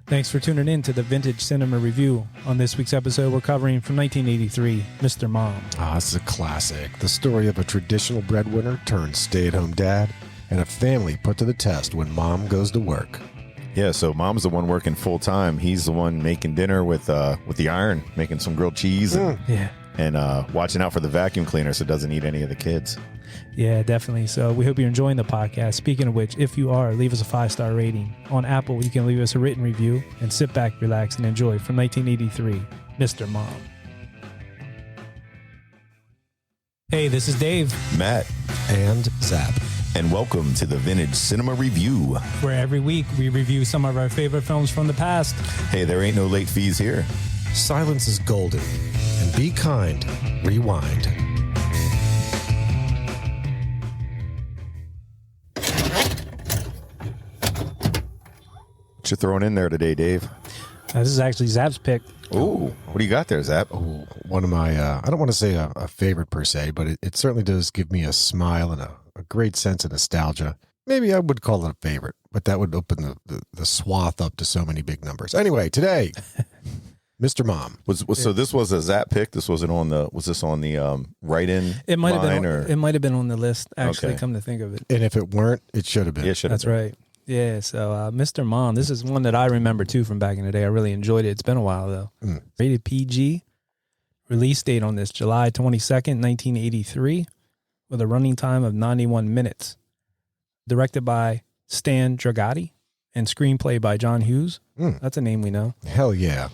Thanks for tuning in to the Vintage Cinema Review. On this week's episode, we're covering from 1983, Mr. Mom. This is a classic. The story of a traditional breadwinner turned stay-at-home dad and a family put to the test when mom goes to work. Yeah, so mom's the one working full-time. He's the one making dinner with the iron, making some grilled cheese and watching out for the vacuum cleaner so it doesn't eat any of the kids. Yeah, definitely. So we hope you're enjoying the podcast. Speaking of which, if you are, leave us a 5-star rating. On Apple, you can leave us a written review and sit back, relax, and enjoy from 1983, Mr. Mom. Hey, this is Dave. Matt. And Zap. And welcome to the Vintage Cinema Review, where every week we review some of our favorite films from the past. Hey, there ain't no late fees here. Silence is golden. And be kind. Rewind. What you throwing in there today, Dave? This is actually Zap's pick. Ooh, what do you got there, Zap? Oh, one of my, I don't want to say a favorite per se, but it certainly does give me a smile and a great sense of nostalgia. Maybe I would call it a favorite, but that would open the swath up to so many big numbers. Anyway, today, Mr. Mom. So this was a Zap pick? This wasn't on the, was this on the write-in It might have been. or? It might have been on the list, actually, Okay. come to think of it. And if it weren't, it should have been. Yeah, it should have That's been. right. Yeah, so Mr. Mom, this is one that I remember too from back in the day. I really enjoyed it. It's been a while though. Rated PG. Release date on this, July 22nd, 1983, with a running time of 91 minutes. Directed by Stan Dragati and screenplay by John Hughes. That's a name we know. Hell yeah.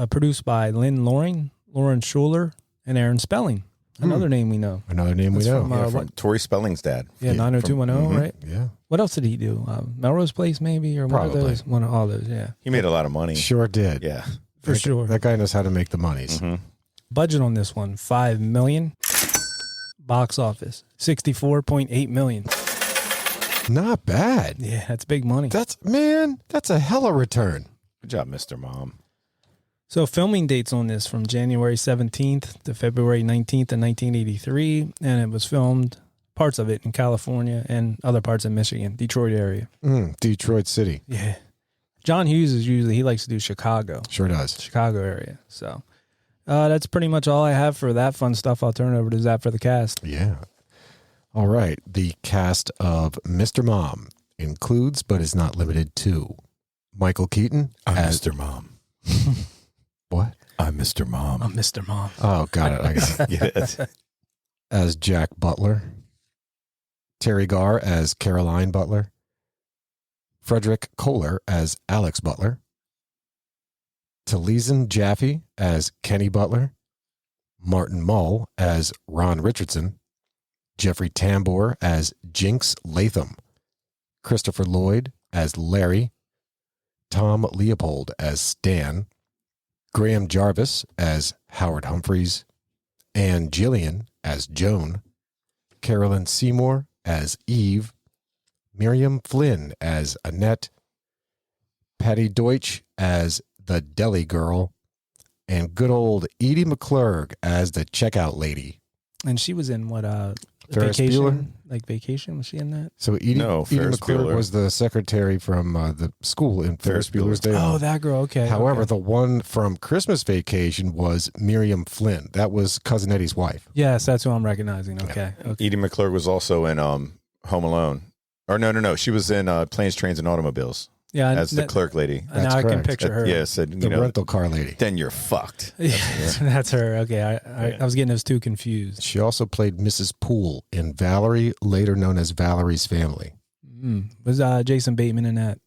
Produced by Lynn Loring, Lauren Schuler, and Aaron Spelling. Another name we know. Another name That's we know. from, Yeah, from Tori Spelling's dad. Yeah, 90210, right? Yeah. What else did he do? Melrose Place, maybe, or one of Probably. those? One of all those, yeah, He made a lot of money. Sure did. Yeah. for sure. That guy knows how to make the monies. Budget on this one, $5 million. Box office, $64.8 million. Not bad. Yeah, that's big money. That's a hella return. Good job, Mr. Mom. So filming dates on this from January 17th to February 19th in 1983, and it was filmed, parts of it in California and other parts of Michigan, Detroit area. Detroit City. Yeah. John Hughes he likes to do Chicago Does. Chicago area. So that's pretty much all I have for that fun stuff. I'll turn it over to Zap for the cast. Yeah. All right. The cast of Mr. Mom includes, but is not limited to, Michael Keaton as Mr. Mom. What? I'm Mr. Mom. I'm Mr. Mom. Oh, got it. I got it. Yes. As Jack Butler, Terry Garr as Caroline Butler, Frederick Kohler as Alex Butler, Taliesin Jaffe as Kenny Butler, Martin Mull as Ron Richardson, Jeffrey Tambor as Jinx Latham, Christopher Lloyd as Larry, Tom Leopold as Stan, Graham Jarvis as Howard Humphreys, Ann Gillian as Joan, Carolyn Seymour as Eve, Miriam Flynn as Annette, Patty Deutsch as the Deli Girl, and good old Edie McClurg as the checkout lady. And she was in what, Ferris Vacation? Bueller? Like Vacation? Was she in that? So Edie Ferris McClurg Bueller. was the secretary from the school in Ferris Bueller's Day Oh, Off. that girl. Okay. However, okay. the one from Christmas Vacation was Miriam Flynn. That was Cousin Eddie's wife. Yes, that's who I'm recognizing. Okay. Okay. Edie McClurg was also in Home Alone. Or no. She was in Planes, Trains, and Automobiles Yeah. as the clerk lady. Now That's I can correct. picture her. Yeah, said, The rental car lady. then you're fucked. Yeah, that's her. Okay. I was getting those two confused. She also played Mrs. Poole in Valerie, later known as Valerie's Family. Was Jason Bateman in that?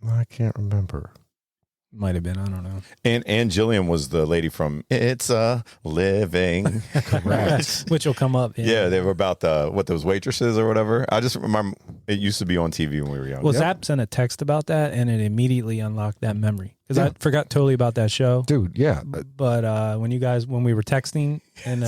I can't remember. Might have been. I don't know. And Ann Gillian was the lady from It's a Living. Correct. Which will come up. Yeah, they were about those waitresses or whatever. I just remember it used to be on TV when we were young. Well, Zap sent a text about that, and it immediately unlocked that memory because I forgot totally about that show. Dude, yeah. But when we were texting, and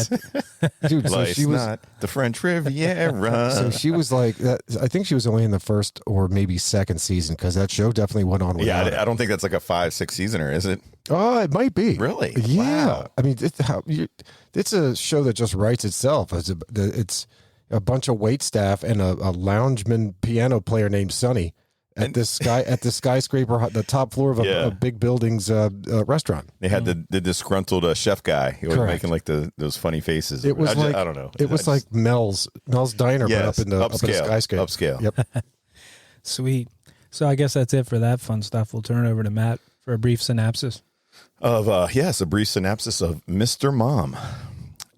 Dude, so Life's she was not the French Riviera. so she was like that. I think she was only in the first or maybe second season because that show definitely went on without yeah, her. I don't think that's like a 5-6 seasoner, is it? Oh, it might be. Really? Yeah. Wow. I mean, it's a show that just writes itself. It's a bunch of wait staff and a loungeman piano player named Sonny, at this skyscraper, the top floor of a big building's restaurant. They had the disgruntled chef guy. He was making like those funny faces. It was I don't know. It was like Mel's Diner, but up in a skyscraper. Upscale. Yep. Sweet. So I guess that's it for that fun stuff. We'll turn it over to Matt for a brief synopsis. A brief synopsis of Mr. Mom.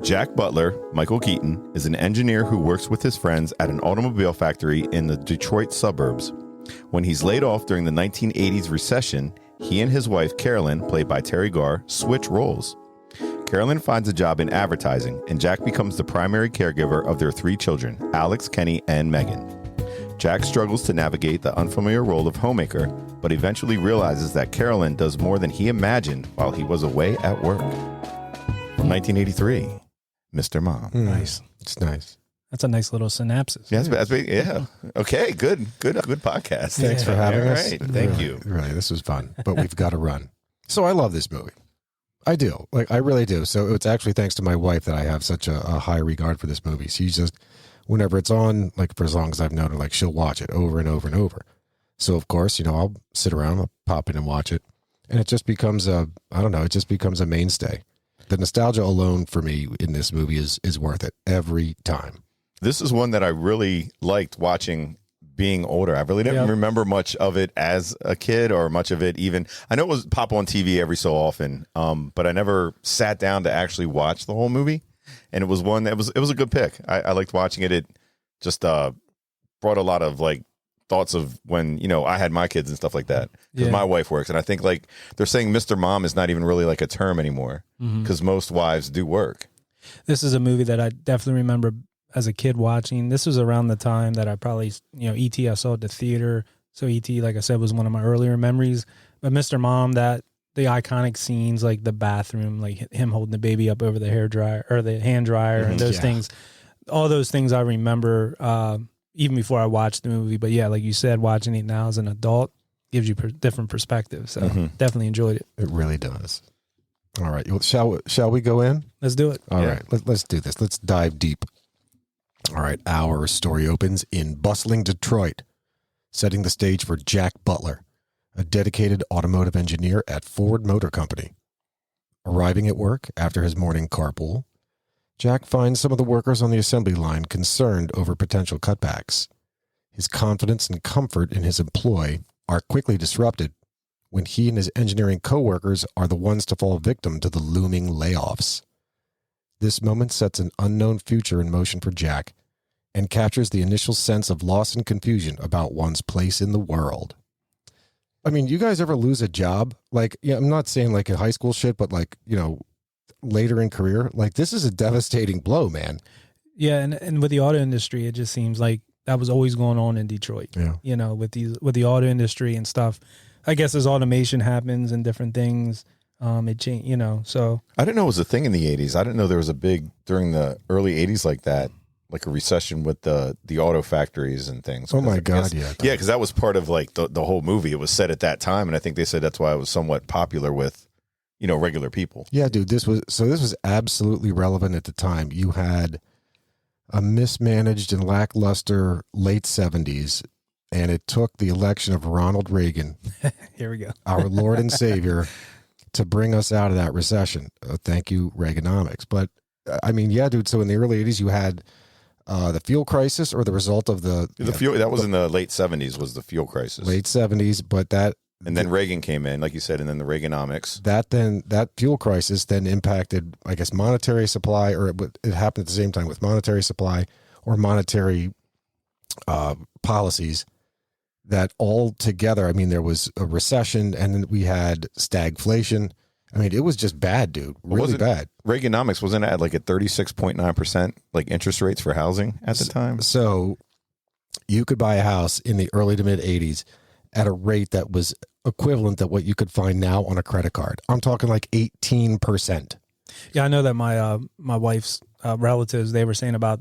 Jack Butler, Michael Keaton, is an engineer who works with his friends at an automobile factory in the Detroit suburbs. When he's laid off during the 1980s recession, he and his wife, Caroline, played by Terry Garr, switch roles. Caroline finds a job in advertising, and Jack becomes the primary caregiver of their 3 children, Alex, Kenny, and Megan. Jack struggles to navigate the unfamiliar role of homemaker, but eventually realizes that Caroline does more than he imagined while he was away at work. From 1983. Mr. Mom. Nice. It's nice. That's a nice little synopsis. Yeah, yeah. Okay, good podcast. Thanks for having us. Right. Thank you. Really, this was fun, but we've got to run. So I love this movie. I do. I really do. So it's actually thanks to my wife that I have such a high regard for this movie. She's just, whenever it's on, like for as long as I've known her, she'll watch it over and over and over. So of course, I'll sit around, I'll pop in and watch it. And it just becomes it just becomes a mainstay. The nostalgia alone for me in this movie is worth it every time. This is one that I really liked watching being older. I really didn't remember much of it as a kid or much of it even. I know it was pop on TV every so often, but I never sat down to actually watch the whole movie. And it was one that it was a good pick. I liked watching it. It just brought a lot of thoughts of when, I had my kids and stuff like that. Because my wife works. And I think they're saying Mr. Mom is not even really a term anymore because most wives do work. This is a movie that I definitely remember as a kid watching. This was around the time that I probably, E.T. I saw at the theater. So E.T., like I said, was one of my earlier memories. But Mr. Mom, the iconic scenes, like the bathroom, like him holding the baby up over the hair dryer or the hand dryer and those things, all those things I remember even before I watched the movie. But yeah, like you said, watching it now as an adult gives you different perspectives. So definitely enjoyed it. It really does. All right. Shall we go in? Let's do it. All right. Let's do this. Let's dive deep. All right. Our story opens in bustling Detroit, setting the stage for Jack Butler, a dedicated automotive engineer at Ford Motor Company. Arriving at work after his morning carpool, Jack finds some of the workers on the assembly line concerned over potential cutbacks. His confidence and comfort in his employ are quickly disrupted when he and his engineering coworkers are the ones to fall victim to the looming layoffs. This moment sets an unknown future in motion for Jack and captures the initial sense of loss and confusion about one's place in the world. I mean, you guys ever lose a job? I'm not saying a high school shit, but later in career, this is a devastating blow, man. Yeah, and with the auto industry, it just seems like that was always going on in Detroit. Yeah. With the auto industry and stuff. I guess as automation happens and different things, it changed, so. I didn't know it was a thing in the 80s. I didn't know there was a big, during the early 80s like that, like a recession with the auto factories and things. Oh my God, yeah. Yeah, because that was part of the whole movie. It was set at that time, and I think they said that's why it was somewhat popular with regular people. Yeah, dude, this was absolutely relevant at the time. You had a mismanaged and lackluster late 70s, and it took the election of Ronald Reagan, here we go, our Lord and Savior, to bring us out of that recession. Thank you, Reaganomics. But I mean, yeah, dude. So in the early 80s, you had the fuel crisis, or the result of the fuel. That was in the late 70s. Was the fuel crisis? Late 70s, but that. And then Reagan came in, like you said, and then the Reaganomics. That fuel crisis then impacted, I guess, monetary supply, or it happened at the same time with monetary supply or monetary policies. That all together, I mean, there was a recession, and then we had stagflation. I mean, it was just bad, dude. Really bad. Reaganomics wasn't at at 36.9% interest rates for housing at the time. So you could buy a house in the early to mid 80s at a rate that was equivalent to what you could find now on a credit card. I'm talking 18%. Yeah, I know that my wife's relatives, they were saying about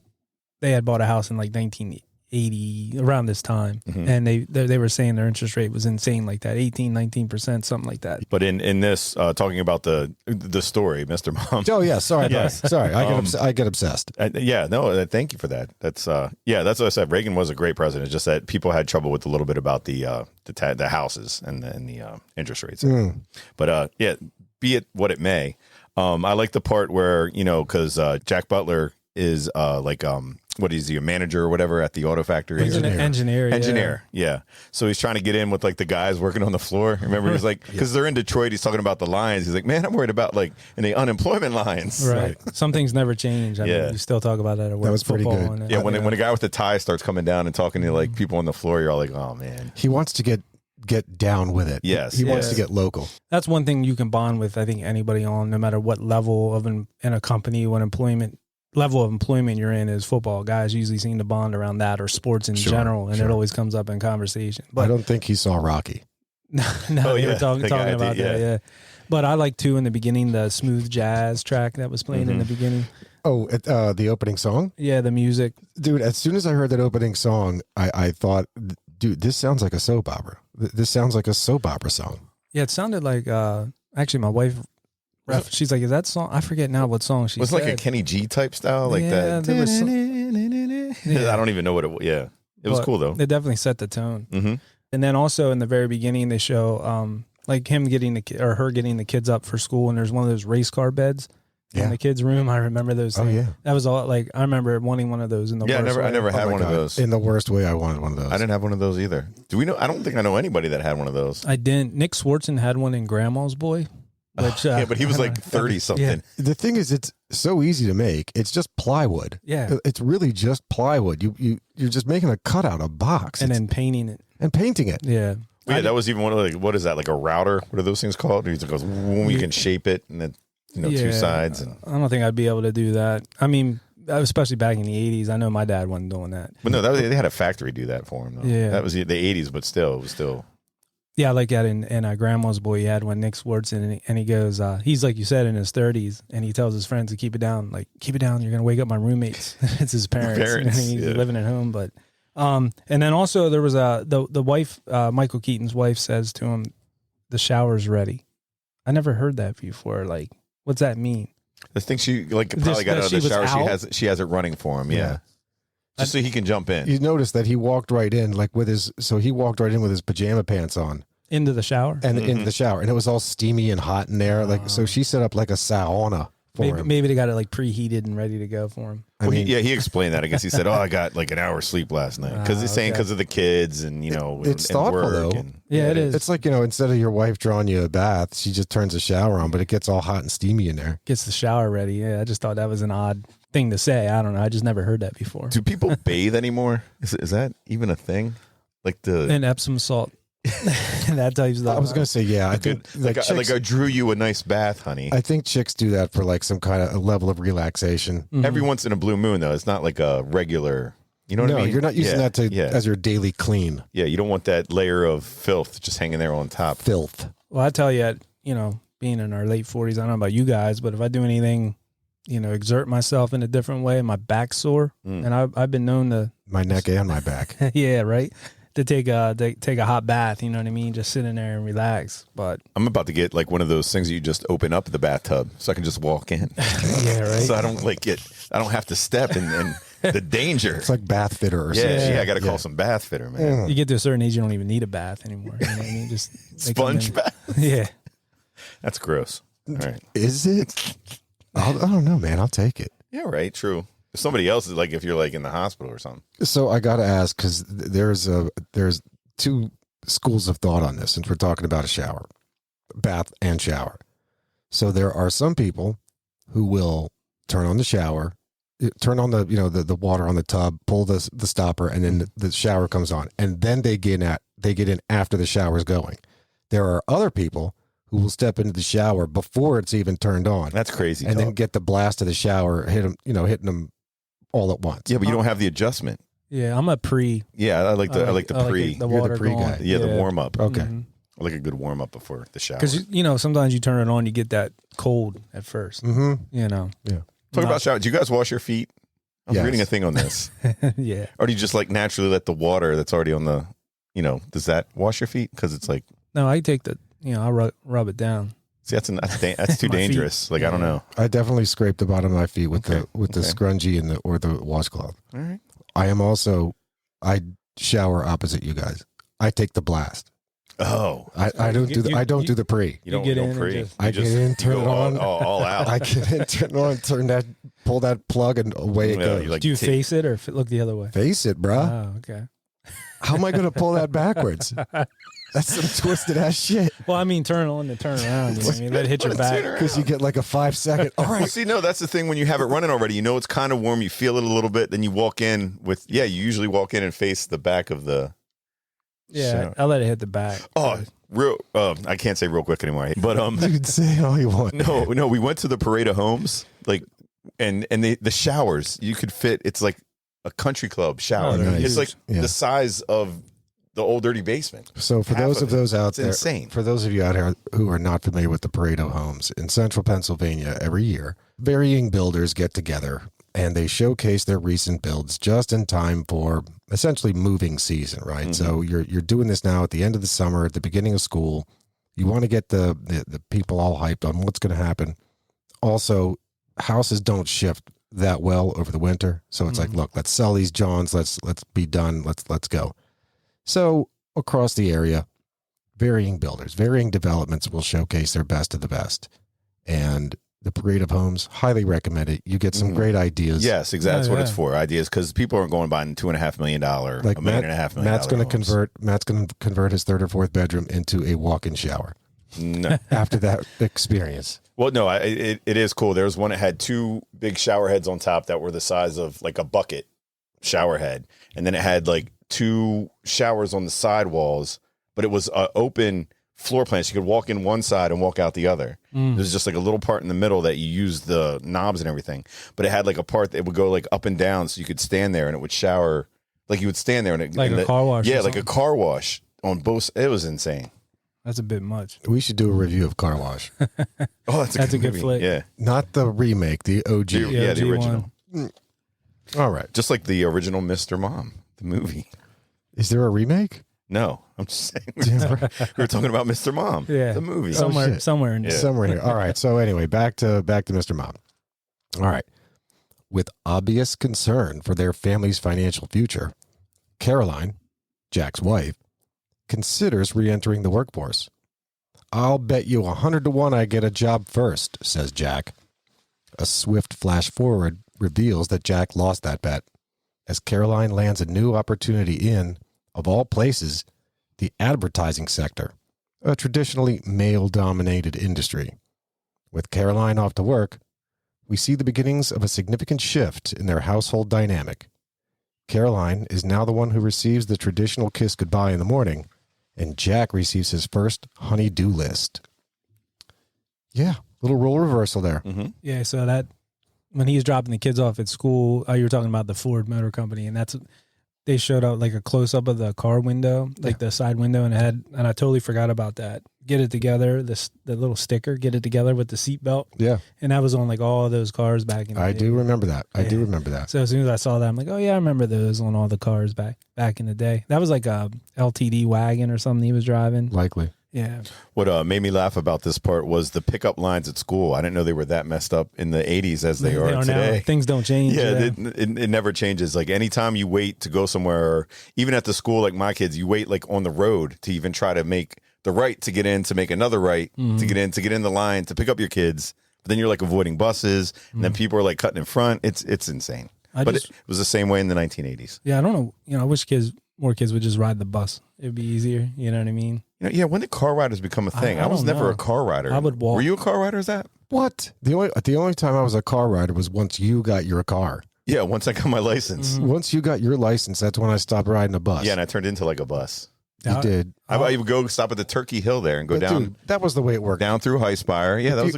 they had bought a house in 1980 80 around this time, and they were saying their interest rate was insane, like that 18-19%, something like that. But in this talking about the story, Mr. Mom. Oh yeah, sorry, Yeah. sorry. I get obsessed. Thank you for that. That's that's what I said. Reagan was a great president. It's just that people had trouble with a little bit about the houses and the interest rates. But be it what it may, I like the part where because Jack Butler is what is he, a manager or whatever at the auto factory? He's an engineer. Yeah. So he's trying to get in with like the guys working on the floor. Remember, he's like, because they're in Detroit, he's talking about the lines. He's like, man, I'm worried about like in the unemployment lines. Right. Some things never change. I mean, you still talk about that at work. That was pretty good. Yeah. When a guy with the tie starts coming down and talking to like people on the floor, you're all like, oh man. He wants to get down with it. Yes. He wants to get local. That's one thing you can bond with, I think, anybody on, no matter what level of in a company, what level of employment you're in, is football. Guys usually seem to bond around that, or sports in general, and it always comes up in conversation. But I don't think he saw Rocky. They were talking about that. Yeah. But I like too in the beginning the smooth jazz track that was playing in the beginning. Oh, the opening song? Yeah, the music. Dude, as soon as I heard that opening song, I thought, dude, this sounds like a soap opera. This sounds like a soap opera song. Yeah, it sounded like actually my wife. She's like, is that song? I forget now what song she said. Was it like a Kenny G type style, like that? There was I don't even know what it was. Yeah, it was cool though. It definitely set the tone. Mm-hmm. And then also in the very beginning, they show like him getting her getting the kids up for school, and there's one of those race car beds in the kids' room. I remember those things. Oh yeah, that was all. Like I remember wanting one of those in the worst way. I never had one of those. In the worst way, I wanted one of those. I didn't have one of those either. Do we know? I don't think I know anybody that had one of those. I didn't. Nick Swartzen had one in Grandma's Boy. Which, yeah, but he was like 30 something. Yeah. The thing is, it's so easy to make. It's just plywood. Yeah, it's really just plywood. You're just making a cutout, a box, and then painting it and painting it. Yeah. Yeah, that was even one of like, what is that, like a router? What are those things called? It goes, we can shape it and then two sides. And I don't think I'd be able to do that. I mean, especially back in the 80s. I know my dad wasn't doing that. But no, they had a factory do that for him. Though. Yeah, that was the 80s, but still, it was still. Yeah, like that in Grandma's Boy, he had one, Nick Swartzen, and he goes, he's like you said, in his 30s, and he tells his friends to keep it down. Like, keep it down, you're going to wake up my roommates. It's his parents. He's living at home. But, and then also there was the wife, Michael Keaton's wife says to him, the shower's ready. I never heard that before. Like, what's that mean? I think she probably got out of the shower. She has it running for him. Yeah. Just so he can jump in. You notice that he walked right in, he walked right in with his pajama pants on. Into the shower? And into the shower. And it was all steamy and hot in there. So she set up like a sauna for him. Maybe they got it like preheated and ready to go for him. He explained that. I guess he said, I got like an hour's sleep last night. Because he's saying because of the kids and, it's thoughtful though. It is. It's like, instead of your wife drawing you a bath, she just turns the shower on, but it gets all hot and steamy in there. Gets the shower ready. Yeah, I just thought that was an odd thing to say. I don't know. I just never heard that before. Do people bathe anymore? Is that even a thing? Like and Epsom salt. That type of stuff. I was going to say, yeah. I think I drew you a nice bath, honey. I think chicks do that for like some kind of a level of relaxation. Mm-hmm. Every once in a blue moon, though. It's not like a regular, you know what I mean? No, you're not using that as your daily clean. Yeah, you don't want that layer of filth just hanging there on top. Filth. Well, I tell you, being in our late 40s, I don't know about you guys, but if I do anything, exert myself in a different way, my back's sore. And I've been known to... My neck and my back. Yeah, right? To take a hot bath, you know what I mean? Just sit in there and relax. But I'm about to get like one of those things that you just open up the bathtub so I can just walk in. Yeah, right. So I don't have to step in the danger. It's like bath fitter or something. Yeah, I got to call some bath fitter, man. You get to a certain age, you don't even need a bath anymore. You know what I mean? Just sponge bath. Yeah, that's gross. All right, is it? I don't know, man. I'll take it. Yeah, right. True. If somebody else is like, if you're like in the hospital or something. So I got to ask, because there's two schools of thought on this, since we're talking about a shower, bath and shower. So there are some people who will turn on the shower, turn on the water on the tub, pull the stopper, and then the shower comes on, and then they get in after the shower's going. There are other people who will step into the shower before it's even turned on. That's crazy. And then get the blast of the shower, hitting them all at once. Yeah, but you don't have the adjustment. Yeah, I'm a pre. Yeah, I like the pre. You're the pre guy. Yeah, the warm up. Okay. Mm-hmm. I like a good warm up before the shower. Because sometimes you turn it on, you get that cold at first. Mm-hmm. Yeah. Talk about shower. Do you guys wash your feet? I was reading a thing on this. Yeah. Or do you just like naturally let the water that's already on the, does that wash your feet? Because it's like, No, I take I'll rub it down. see, that's too My dangerous. feet. Like, I don't know. I definitely scrape the bottom of my feet with Okay. the scrunchie and or the washcloth. All right. I shower opposite you guys. I take the blast. Oh, I don't do the pre. you don't get go in and pre. just- I get in, turn you it go on. all out. I get in, turn it on, pull that plug, and away it Yeah, goes. you like Do you take- face it or look the other way? Face it, bruh. Oh, okay. How am I going to pull that backwards? That's some twisted ass shit. Well, I mean, turn on to turn around. You know what I mean? Let it hit your back. Because you get like a 5 second. All Well, right. see, no, that's the thing when you have it running already. You know it's kind of warm. You feel it a little bit. Then you walk in you usually walk in and face the back of the. Yeah, shower. I'll let it hit the back. Oh, I can't say real quick anymore. But Dude, say all you want. no, we went to the Parade of Homes, like, and the showers you could fit. It's like a country club shower. Oh, nice. It's like Yeah. the size of the old dirty basement. So for Half those of of those out It's there, insane. for those of you out here who are not familiar with the Parade of Homes, in central Pennsylvania, every year, varying builders get together and they showcase their recent builds just in time for essentially moving season, right? Mhm. So you're doing this now at the end of the summer, at the beginning of school. You want to get the people all hyped on what's going to happen. Also, houses don't shift that well over the winter, so it's like, look, let's sell these Johns. Let's be done. Let's go. So across the area, varying builders, varying developments will showcase their best of the best. And the Parade of Homes, highly recommend it. You get some great ideas. Yes, exactly. That's Oh, what it's yeah. for. Ideas, because people aren't going buying $2.5 million, Like $1.5 million. Matt's going to homes. convert his third or fourth bedroom into a walk-in shower No. after that experience. Well, no, it is cool. There was one that had two big shower heads on top that were the size of like a bucket shower head. And then it had like two showers on the side walls, but it was an open floor plan. So you could walk in one side and walk out the other. There's just like a little part in the middle that you use the knobs and everything. But it had like a part that would go like up and down so you could stand there and it would shower. Like you would stand there and it Like a car wash or Yeah, like a something? car wash on both. It was insane. That's a bit much. We should do a review of Car Wash. Oh, that's a good flick. movie. Yeah. Not the remake, the OG. Yeah, the OG original. one. All right. Just like the original Mr. Mom, the movie. Is there a remake? No, I'm just saying. We were talking about Mr. Mom, Yeah. the movie. shit. Somewhere in there. Somewhere here. All right. So anyway, back to Mr. Mom. All right. With obvious concern for their family's financial future, Caroline, Jack's wife, considers re-entering the workforce. I'll bet you 100 to 1 I get a job first, says Jack. A swift flash forward reveals that Jack lost that bet as Caroline lands a new opportunity in, of all places, the advertising sector, a traditionally male-dominated industry. With Caroline off to work, we see the beginnings of a significant shift in their household dynamic. Caroline is now the one who receives the traditional kiss goodbye in the morning, and Jack receives his first honey-do list. Yeah, little role reversal there. Yeah, so that when he's dropping the kids off at school, you were talking about the Ford Motor Company, and they showed out like a close up of the car window, like the side window, and I totally forgot about that. Get it together, the little sticker, get it together with the seatbelt, Yeah, and that was on like all of those cars back in the I day. do remember that. I do Yeah. remember that. So as soon as I saw that, I'm like, oh yeah, I remember those on all the cars back in the day. That was like a LTD wagon or something he was driving. Likely. Yeah. What made me laugh about this part was the pickup lines at school. I didn't know they were that messed up in the 80s as they are now. today. Things don't change. Yeah, it never changes. Like anytime you wait to go somewhere, or even at the school, like my kids, you wait like on the road to even try to make the right to get in, to make another right to get in the line to pick up your kids. But then you're like avoiding buses, and then people are like cutting in front. It's insane. It was the same way in the 1980s. Yeah, I don't know. I wish more kids would just ride the bus. It'd be easier. You know what I mean? Yeah, when did car riders become a thing? I I was don't never know. a car rider. I would walk. Were you a car rider? Is that? What? The only time I was a car rider was once you got your car. Yeah, once I got my license. Once you got your license, that's when I stopped riding a bus. Yeah, and I turned into like a bus. You did. I would go stop at the Turkey Hill there and go But down dude, that was the way it worked. down through High Spire. Yeah, that was you-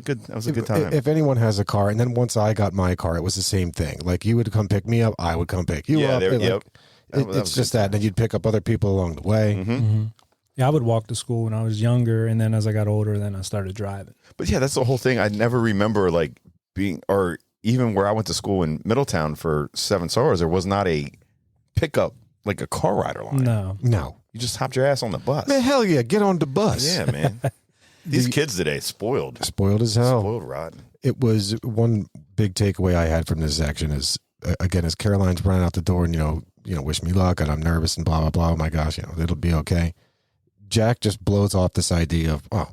a good time. If anyone has a car, and then once I got my car, it was the same thing. Like you would come pick me up, I would come pick you Yeah, up. there- It, like, yep. That was it's a just good that. And then you'd pick up other people along the way. Mm-hmm. Yeah, I would walk to school when I was younger, and then as I got older, then I started driving. But yeah, that's the whole thing. I never remember like being, or even where I went to school in Middletown for 7 stars, there was not a pickup, like a car rider line. No. You just hopped your ass on the bus. Man, hell yeah, get on the bus. Yeah, man. These kids today, spoiled. Spoiled as hell. Spoiled rotten. It was one big takeaway I had from this section is, again, as Caroline's running out the door and, wish me luck and I'm nervous and blah, blah, blah. Oh my gosh, it'll be okay. Jack just blows off this idea of,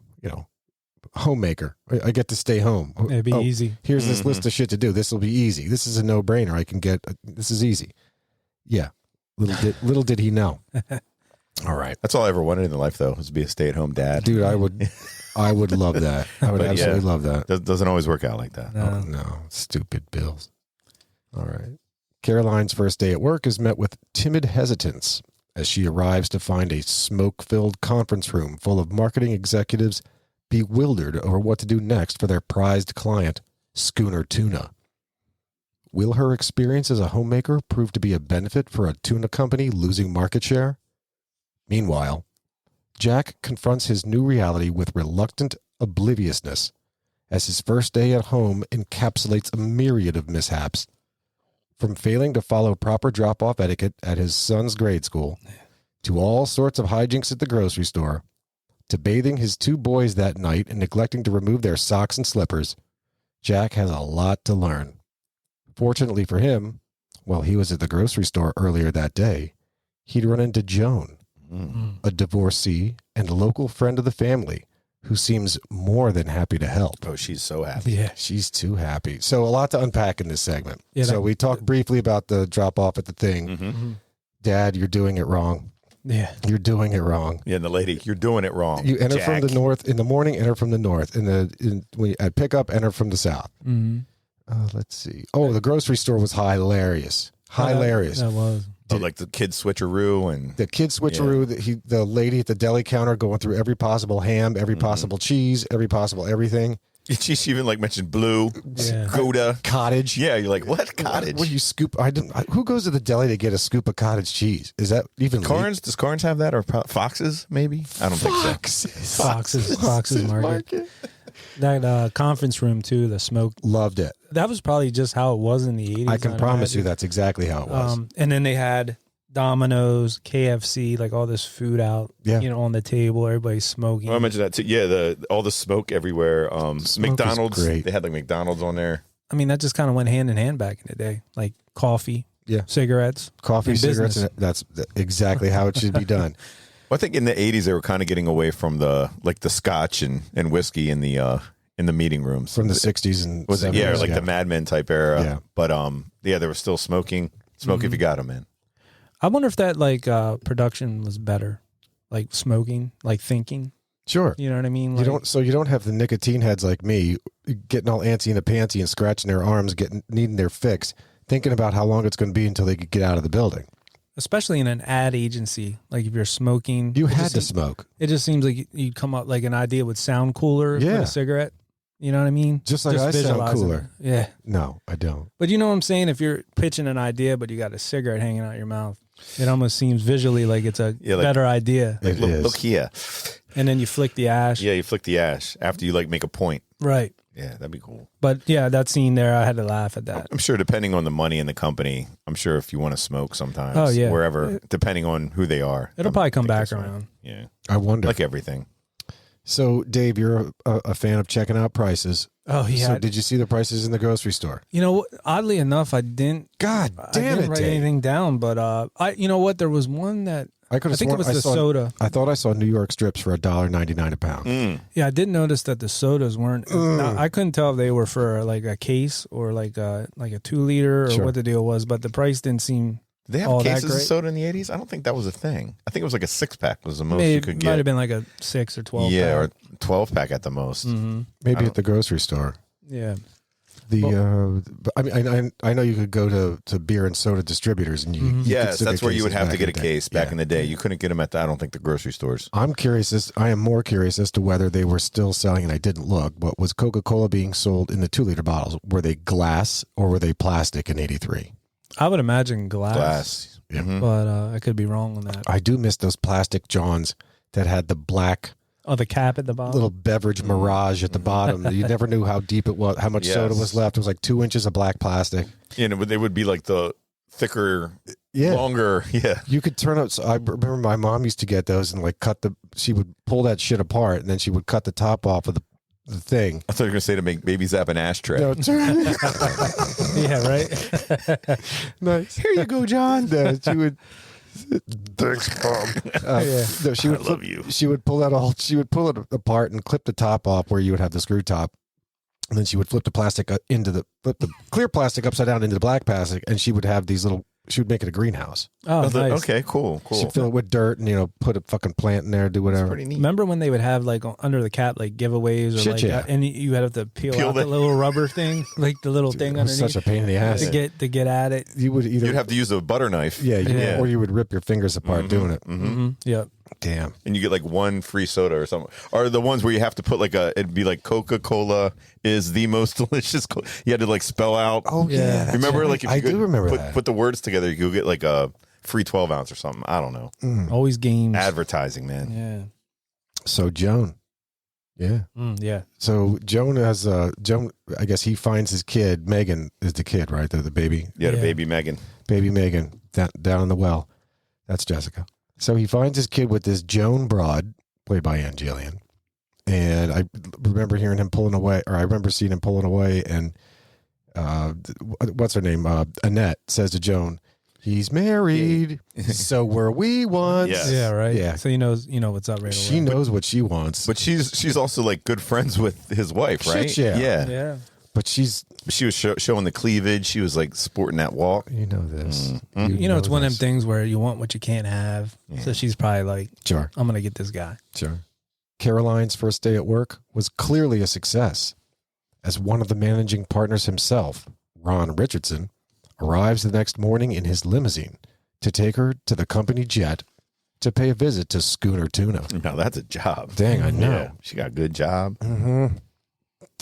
homemaker. I get to stay home. It'd be easy. Here's this list of shit to do. This will be easy. This is a no-brainer. This is easy. Yeah. Little did he know. All right. That's all I ever wanted in life, though, was to be a stay-at-home dad. Dude, I would love that. I would absolutely love that. Doesn't always work out like that. Oh, no. Stupid bills. All right. Caroline's first day at work is met with timid hesitance as she arrives to find a smoke-filled conference room full of marketing executives bewildered over what to do next for their prized client, Schooner Tuna. Will her experience as a homemaker prove to be a benefit for a tuna company losing market share? Meanwhile, Jack confronts his new reality with reluctant obliviousness as his first day at home encapsulates a myriad of mishaps. From failing to follow proper drop-off etiquette at his son's grade school, to all sorts of hijinks at the grocery store, to bathing his 2 boys that night and neglecting to remove their socks and slippers, Jack has a lot to learn. Fortunately for him, while he was at the grocery store earlier that day, he'd run into Joan, a divorcee and a local friend of the family who seems more than happy to help. Oh, she's so happy. Yeah, she's too happy. So a lot to unpack in this segment. Yeah, so we talked briefly about the drop-off at the thing. Mm-hmm. Dad, you're doing it wrong. Yeah. You're doing it wrong. Yeah, and the lady, you're doing it wrong. You enter Jack. from the north in the morning, enter from the north. At pickup, enter from the south. Mm-hmm. Let's see. Oh, the grocery store was hilarious. Hilarious. That was. Oh, like the kid switcheroo and The kid switcheroo, the lady at the deli counter going through every possible ham, every possible cheese, every possible everything. she even like mentioned blue, Gouda. Cottage. Yeah, you're like, what cottage? What do you scoop? Who goes to the deli to get a scoop of cottage cheese? Is that even Carnes? Does Carnes have that, or Foxes? Maybe I don't think so. Foxes Market. That conference room too. The smoke. Loved it. That was probably just how it was in the 80s. I can promise you that's exactly how it was. And then they had Domino's, KFC, like all this food out, on the table. Everybody's smoking. Well, I mentioned that too. Yeah, all the smoke everywhere. McDonald's, great. They had like McDonald's on there. I mean, that just kind of went hand in hand back in the day. Like coffee, cigarettes, coffee, and cigarettes. business. That's exactly how it should be done. Well, I think in the 80s they were kind of getting away from the scotch and whiskey in the meeting rooms From the 60s and 70s. Yeah, like the Mad Men type era. Yeah. But they were still smoking. Smoke if you got them, man. I wonder if that production was better, like smoking, like thinking. Sure. You know what I mean? You don't have the nicotine heads like me getting all antsy in the pantsy and scratching their arms, needing their fix, thinking about how long it's going to be until they could get out of the building. Especially in an ad agency, like if you're smoking, You had to smoke. It just seems like you come up like an idea would sound cooler with Yeah. a cigarette. You know what I mean? Just like I sound visualizing cooler. it. Yeah. No, I don't. But you know what I'm saying? If you're pitching an idea, but you got a cigarette hanging out your mouth, it almost seems visually like it's a better idea. It is. Look here. And then you flick the ash. Yeah, you flick the ash after you like make a point. Right. Yeah, that'd be cool. But yeah, that scene there, I had to laugh at that. I'm sure depending on the money in the company, I'm sure if you want to smoke sometimes, Oh, yeah. wherever, depending on who they are. It'll probably come think back that's right. around. Yeah. I wonder. Like everything. So, Dave, you're a fan of checking out prices. Oh, yeah. So, did you see the prices in the grocery store? You know, oddly enough, I didn't. God I damn didn't it, write Dave. anything down, but you know what? There was one that I could I have think it sworn was the soda. I thought I saw New York strips for $1.99 a pound. Yeah, I did notice that the sodas weren't. Now, I couldn't tell if they were for like a case or like a 2 liter or Sure. what the deal was, but the price didn't seem. Did they have Oh, that cases of great? soda in the 80s? I don't think that was a thing. I think it was like a 6-pack was the most Maybe you could might get. have been like a 6 or 12. Yeah, pack. or 12-pack at the most. Mm-hmm. Maybe at the grocery store. Yeah. But I mean, I know you could go to beer and soda distributors, and you Yes, consider that's where you would cases have back to get a in the day. case back Yeah. in the day. You couldn't get them at I don't think the grocery stores. I am more curious as to whether they were still selling, and I didn't look, but was Coca-Cola being sold in the 2-liter bottles? Were they glass or were they plastic in 83? I would imagine glass. Yeah. Mhm. But I could be wrong on that. I do miss those plastic Johns that had the black Oh, the cap at the bottom. little beverage mirage at the bottom. You never knew how deep it was, how much soda was left. It was like 2 inches of black plastic. Yeah, and they would be like the thicker, Yeah. longer. Yeah. You could turn up. So I remember my mom used to get those and like she would pull that shit apart and then she would cut the top off of the thing. I thought you were going to say to make baby zap an ashtray. No, Yeah, right. nice. Here you go, John. No, she would. Thanks, Mom. No, she would. I love you. She would pull that all. She would pull it apart and clip the top off where you would have the screw top, and then she would flip the plastic flip the clear plastic upside down into the black plastic, and she would have these little. She would make it a greenhouse. Oh, nice. Okay, cool. She'd fill it with dirt and put a fucking plant in there, do whatever. That's pretty neat. Remember when they would have like under the cap like giveaways or Shit, like yeah. and you had to peel out that. the little rubber thing, like the little thing It was underneath such a pain in the ass. to get at it. You would either You'd have to use a butter knife. or you would rip your fingers apart doing it. Mm-hmm. Yep. Damn. And you get like one free soda or something. Or the ones where you have to put like it'd be like Coca-Cola is the most delicious. You had to like spell out. Oh yeah. That's Remember, right. like if I you could do remember that. put the words together, you could get like a free 12-ounce or something. I don't know. Always games. Advertising, man. Yeah. So Joan. Yeah. Yeah. So Joan has Joan. I guess he finds his kid. Megan is the kid, right? The baby. Yeah, the Yeah. baby Megan. Baby Megan down in the well. That's Jessica. So he finds his kid with this Joan broad, played by Ann Jillian. And I remember hearing him pulling away, or I remember seeing him pulling away. And what's her name? Annette says to Joan, "He's married. So were we once." Yes. Yeah. Right. Yeah. So you know what's up right away. She knows what she wants. But she's also like good friends with his wife, Shit, right? yeah. Yeah. But she's, She was showing the cleavage. She was like sporting that walk. you know this. You know, it's one of them this. things where you want what you can't have. So she's probably like, Sure. I'm gonna get this guy. Sure. Caroline's first day at work was clearly a success, as one of the managing partners himself, Ron Richardson, arrives the next morning in his limousine to take her to the company jet to pay a visit to Schooner Tuna. Now that's a job. Dang, I know. Yeah, she got a good job. Mm-hmm.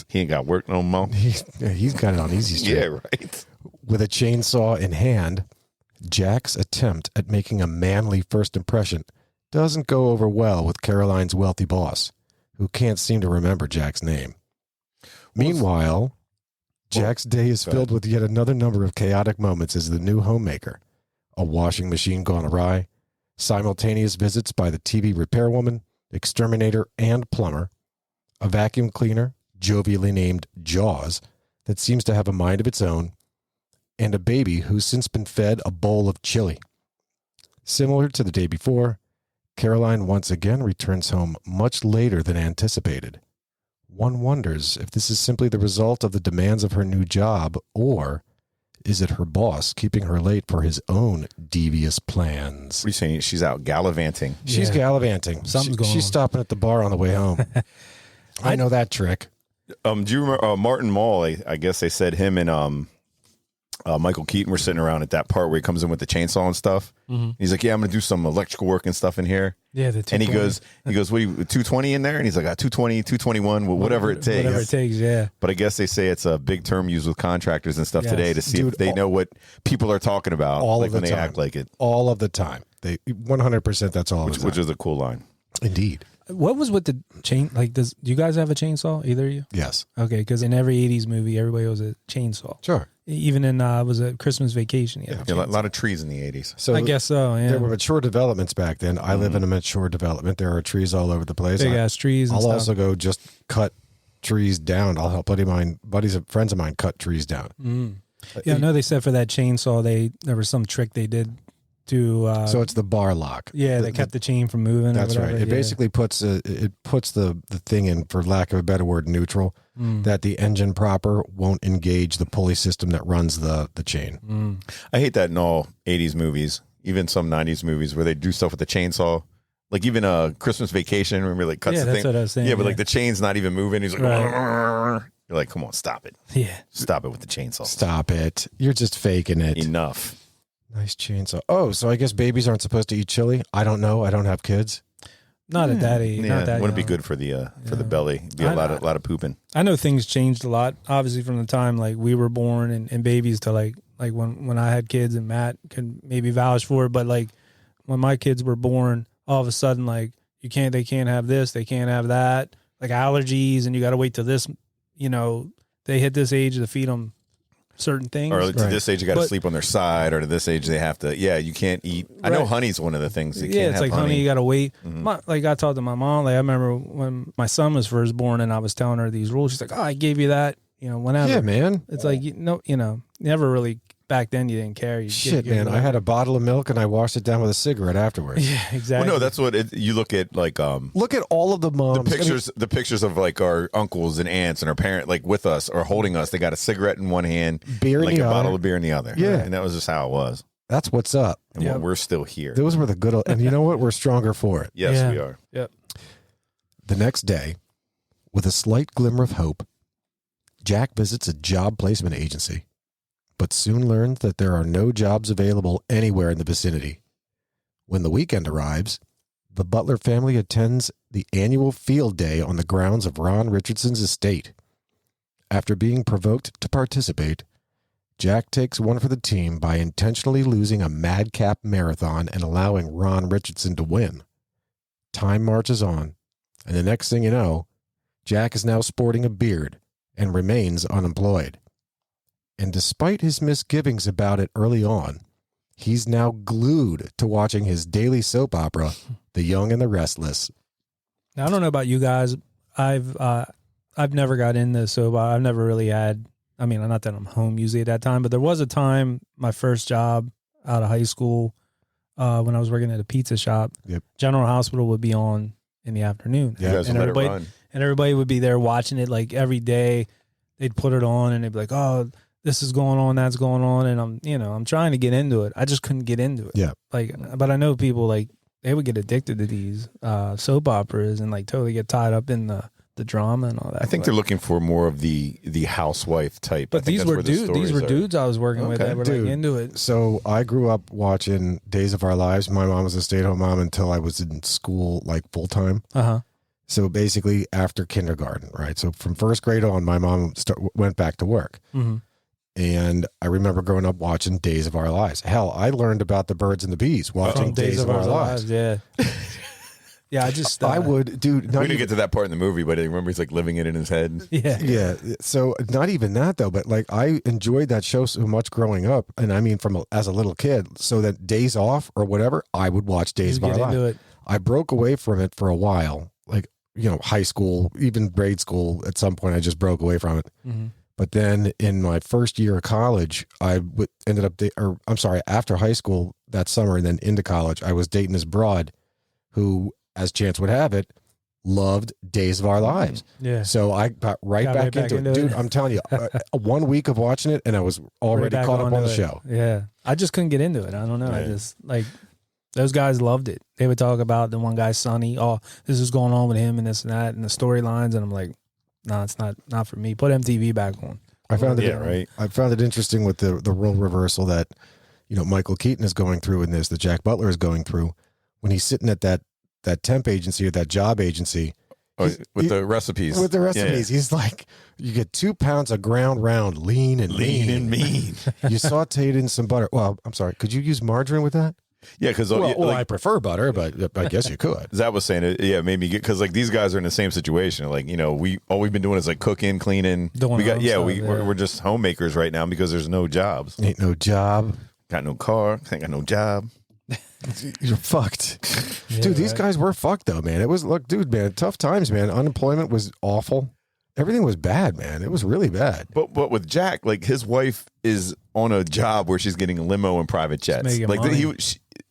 He ain't got work no more. He's got it on easy street. Yeah, right. With a chainsaw in hand, Jack's attempt at making a manly first impression doesn't go over well with Caroline's wealthy boss, who can't seem to remember Jack's name. Meanwhile, Jack's day is filled with yet another number of chaotic moments as the new homemaker. A washing machine gone awry, simultaneous visits by the TV repairwoman, exterminator, and plumber, a vacuum cleaner, jovially named Jaws, that seems to have a mind of its own, and a baby who's since been fed a bowl of chili. Similar to the day before, Caroline once again returns home much later than anticipated. One wonders if this is simply the result of the demands of her new job, or is it her boss keeping her late for his own devious plans? What are you saying? She's out gallivanting. She's Yeah. gallivanting. Something's going She's on. stopping at the bar on the way home. I know that trick. Do you remember Martin Mull? I guess they said him and Michael Keaton were sitting around at that part where he comes in with the chainsaw and stuff. He's like, "Yeah, I'm gonna do some electrical work and stuff in here." Yeah. And he goes, "What are you, 220 in there?" And he's like, 220, 221, whatever it takes. Whatever it takes. Yeah. But I guess they say it's a big term used with contractors and stuff Yes. today to see Dude, if they know what people are talking about, All like of the when they time. act like it, All of the time. They 100% that's all the time. which is a cool line. Indeed. What was with the chain? Like, do you guys have a chainsaw? Either of you? Yes. Okay, because in every '80s movie, everybody was a chainsaw. Sure. Even in was a Christmas Vacation. Yeah, Yeah, a lot of trees in the 80s. So I guess so. Yeah, there were mature developments back then. I live in a mature development. There are trees all over the place. big ass trees. And I'll stuff. also go just cut trees down. I'll help friends of mine cut trees down. Yeah, I know they said for that chainsaw, there was some trick they did to. So it's the bar lock. Yeah, they kept the chain from moving. That's or whatever. right. It Yeah. basically puts the thing in, for lack of a better word, neutral, that the engine proper won't engage the pulley system that runs the chain. I hate that in all 80s movies, even some 90s movies where they do stuff with the chainsaw. Like even a Christmas Vacation, remember, like cuts Yeah, the that's thing. what I was saying, Yeah, but yeah. like the chain's not even moving. He's like, Right. You're like, come on, stop it. Yeah. Stop it with the chainsaw. Stop it. You're just faking it. Enough. Nice chainsaw. Oh, so I guess babies aren't supposed to eat chili? I don't know. I don't have kids. Not at that age. Yeah, Not that wouldn't be young. good for the belly. Be a lot of pooping. I know things changed a lot, obviously, from the time like we were born and babies to like when I had kids, and Matt can maybe vouch for it. But like when my kids were born, all of a sudden, like they can't have this, they can't have that, like allergies, and you got to wait till this, they hit this age to feed them certain things. Or to this age, you got to sleep on their side, or to this age, they have to, you can't eat. I know honey's one of the things. You can't it's have like honey, you got to wait. Like I talked to my mom, like I remember when my son was first born and I was telling her these rules. She's like, oh, I gave you that, whenever. Yeah, man. It's like, never really, back then you didn't care. Shit, man. I had a bottle of milk and I washed it down with a cigarette afterwards. Yeah, exactly. Well, no, that's what you look at, like, look at all of the moms. The pictures of like our uncles and aunts and our parent, like with us or holding us. They got a cigarette in one hand, beer like in the a other. bottle of beer in the other. Yeah. And that was just how it was. That's what's up. And we're still here. Those were the good old, and you know what? We're stronger for it. Yes, we are. Yep. The next day, with a slight glimmer of hope, Jack visits a job placement agency, but soon learns that there are no jobs available anywhere in the vicinity. When the weekend arrives, the Butler family attends the annual field day on the grounds of Ron Richardson's estate. After being provoked to participate, Jack takes one for the team by intentionally losing a madcap marathon and allowing Ron Richardson to win. Time marches on, and the next thing you know, Jack is now sporting a beard and remains unemployed. And despite his misgivings about it early on, he's now glued to watching his daily soap opera, The Young and the Restless. Now, I don't know about you guys. I've never got into soap. I've never really had. I mean, not that I'm home usually at that time, but there was a time, my first job out of high school, when I was working at a pizza shop. Yep. General Hospital would be on in the afternoon. You guys and let it everybody, run. and everybody would be there watching it like every day. They'd put it on and they'd be like, "Oh, this is going on, that's going on," and I'm trying to get into it. I just couldn't get into it. Yeah. But I know people like they would get addicted to these soap operas and like totally get tied up in the drama and all that. I think they're looking for more of the housewife type. But these were dudes. These were dudes I was working with that were like into it. So I grew up watching Days of Our Lives. My mom was a stay-at-home mom until I was in school, like full-time. So basically after kindergarten, right? So from first grade on, my mom went back to work. Mm-hmm. And I remember growing up watching Days of Our Lives. Hell, I learned about the birds and the bees watching Days of Our Lives. Yeah. Yeah, I would, dude. We didn't get to that part in the movie, but I remember he's like living it in his head. Yeah. Yeah. So not even that though, but like I enjoyed that show so much growing up. And I mean, as a little kid, so that days off or whatever, I would watch Days of Our Lives. I broke away from it for a while, like, high school, even grade school. At some point, I just broke away from it. Mm-hmm. But then in my first year of college, after high school that summer and then into college, I was dating this broad who, as chance would have it, loved Days of Our Lives. Yeah. So I got right back into it. Dude, I'm telling you, 1 week of watching it and I was already caught up on the show. Yeah. I just couldn't get into it. I don't know. Right. I just those guys loved it. They would talk about the one guy, Sonny. Oh, this is going on with him and this and that and the storylines. And I'm like, no, it's not for me. Put MTV back on. I found it. Right. I found it interesting with the role reversal that, Michael Keaton is going through in this, that Jack Butler is going through when he's sitting at that temp agency or that job agency. With the recipes. With the recipes. Yeah. He's like, you get 2 pounds of ground round, lean and mean. You saute it in some butter. Well, I'm sorry. Could you use margarine with that? Yeah, because I prefer butter, but I guess you could. Zach was saying it. Yeah, made me get, because like these guys are in the same situation. Like we've been doing is like cooking, cleaning. We're just homemakers right now because there's no jobs. Ain't no job. Got no car. Ain't got no job. You're fucked. Yeah, dude, these guys were fucked though, man. It was tough times, man. Unemployment was awful. Everything was bad, man. It was really bad. But with Jack, like his wife is on a job where she's getting a limo and private jets. Like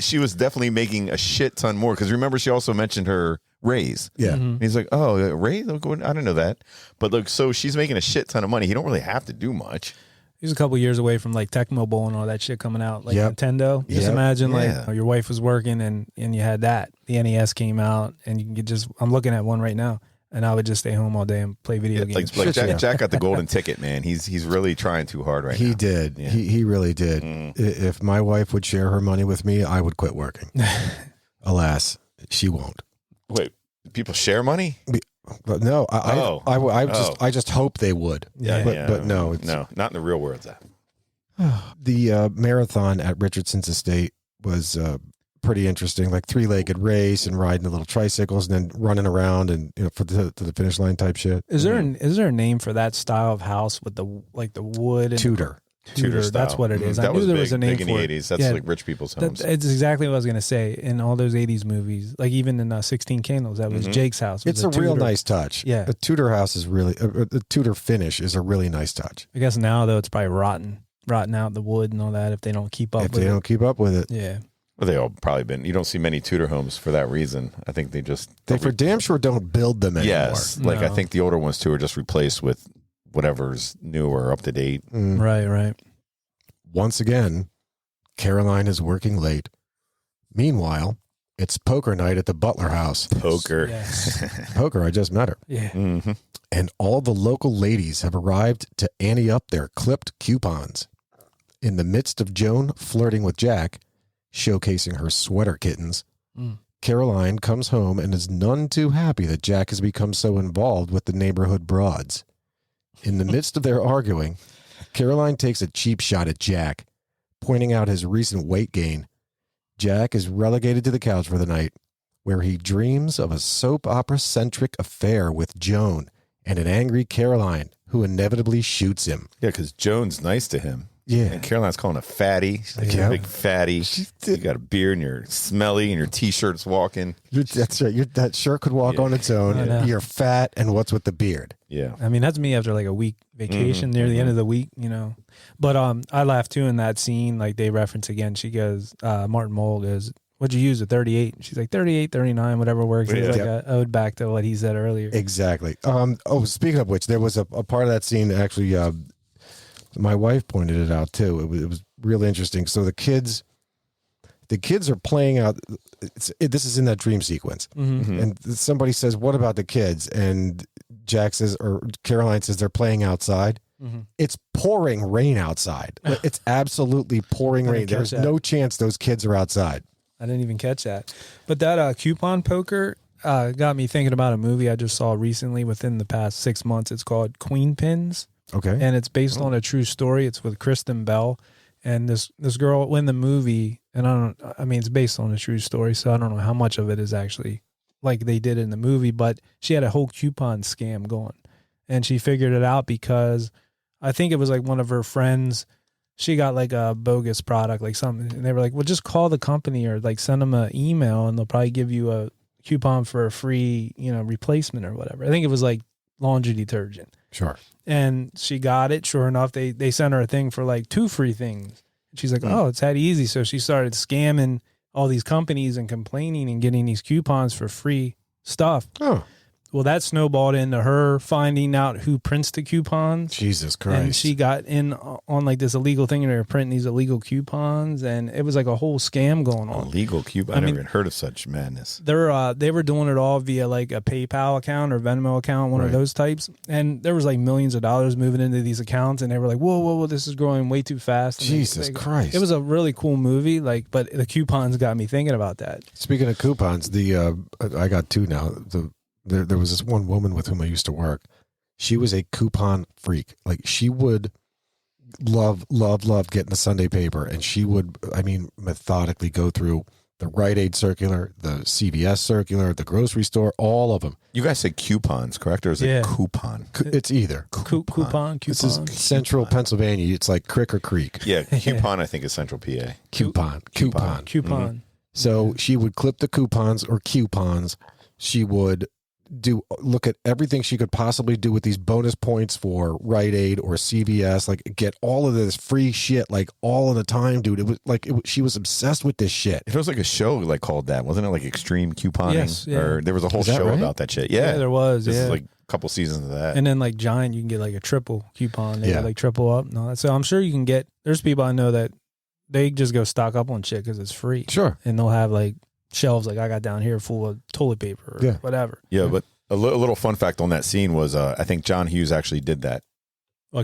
she was definitely making a shit ton more, because remember she also mentioned her raise. Yeah. Mm-hmm. He's like, oh, raise? I didn't know that. But look, so she's making a shit ton of money. He don't really have to do much. He's a couple years away from like Tecmo Bowl and all that shit coming out, like Nintendo. Just imagine your wife was working and you had that. The NES came out and you could I'm looking at one right now, and I would just stay home all day and play video games. Like Jack got the golden ticket, man. He's really trying too hard right now. He did. Yeah. He really did. If my wife would share her money with me, I would quit working. Alas, she won't. Wait, people share money? But no, I just hope they would. But no, not in the real world. The marathon at Richardson's estate was pretty interesting, like 3-legged race and riding the little tricycles and then running around and for to the finish line type shit. Is there a name for that style of house with the wood and Tudor style. That's what it is. I knew there was a name big for in the 80s. That's like rich people's homes. It's exactly what I was going to say. In all those 80s movies, like even in 16 Candles, that was Jake's house. It's a real nice touch. Yeah. A Tudor house is really, a Tudor finish is a really nice touch. I guess now, though, it's probably rotten out the wood and all that if they don't keep up with it. If they don't keep up with it. Yeah. Well, they all probably been. You don't see many Tudor homes for that reason. I think they for damn sure don't build them anymore. Yes. Like I think the older ones too are just replaced with whatever's new or up to date. Right. Once again, Caroline is working late. Meanwhile, it's poker night at the Butler house. Poker. Yes. Poker, I just met her. Yeah. Mm-hmm. And all the local ladies have arrived to ante up their clipped coupons. In the midst of Joan flirting with Jack, showcasing her sweater kittens, Caroline comes home and is none too happy that Jack has become so involved with the neighborhood broads. In the midst of their arguing, Caroline takes a cheap shot at Jack, pointing out his recent weight gain. Jack is relegated to the couch for the night, where he dreams of a soap opera-centric affair with Joan and an angry Caroline, who inevitably shoots him. Yeah, because Joan's nice to him. Yeah. And Caroline's calling a fatty. She's like, Yeah. a big fatty. You got a beard and you're smelly and your T-shirt's walking. That's right. That shirt could walk on its own. You're fat, and what's with the beard? Yeah. I mean, that's me after like a week vacation near the end of the week, But I laughed too in that scene. Like they reference again, she goes, Martin Mull goes, "What'd you use, a 38?" She's like, 38, 39, whatever works. Yeah. It's like a ode back to what he said earlier. Exactly. Speaking of which, there was a part of that scene actually, my wife pointed it out too. It was really interesting. So the kids are playing out. This is in that dream sequence, and somebody says, "What about the kids?" And Jack says, or Caroline says, they're playing outside. It's pouring rain outside. It's absolutely pouring rain. There's no chance those kids are outside. I didn't even catch that. But that coupon poker got me thinking about a movie I just saw recently within the past 6 months. It's called Queen Pins. Okay. And it's based on a true story. It's with Kristen Bell. And this girl in the movie, and it's based on a true story, so I don't know how much of it is actually like they did in the movie, but she had a whole coupon scam going. And she figured it out because I think it was like one of her friends, she got like a bogus product, like something, and they were like, well, just call the company or like send them an email and they'll probably give you a coupon for a free, replacement or whatever. I think it was like laundry detergent. Sure. And she got it. Sure enough, they sent her a thing for like 2 free things. And she's like, oh, it's that easy. So she started scamming all these companies and complaining and getting these coupons for free stuff. Oh. Well, that snowballed into her finding out who prints the coupons. Jesus Christ. And she got in on like this illegal thing and they were printing these illegal coupons. And it was like a whole scam going on. Illegal coupon? I never even heard of such madness. They were doing it all via like a PayPal account or Venmo account, one of those types. And there was like millions of dollars moving into these accounts. And they were like, whoa, this is growing way too fast. And Jesus Christ. It was a really cool movie, but the coupons got me thinking about that. Speaking of coupons, I got 2 now. There was this one woman with whom I used to work. She was a coupon freak. Like she would love getting the Sunday paper, and she would, methodically go through the Rite Aid circular, the CVS circular, the grocery store, all of them. You guys say coupons, correct? Or is it coupon? It's either. Coupon. This is central Pennsylvania. It's like Crick or Creek. Yeah, coupon I think is central PA. Coupon. So she would clip the coupons or coupons. She would look at everything she could possibly do with these bonus points for Rite Aid or CVS, like get all of this free shit like all of the time, dude. It was like she was obsessed with this shit. It was like a show like called that, wasn't it? Like Extreme Couponing, yes, yeah. Or there was a whole show about that shit. Yeah, there was. This is like a couple seasons of that. And then like Giant, you can get like a triple coupon. They like triple up. No, so I'm sure you can get. There's people I know that they just go stock up on shit because it's free. Sure, and they'll have like shelves like I got down here full of toilet paper or whatever. Yeah, but a little fun fact on that scene was I think John Hughes actually did that.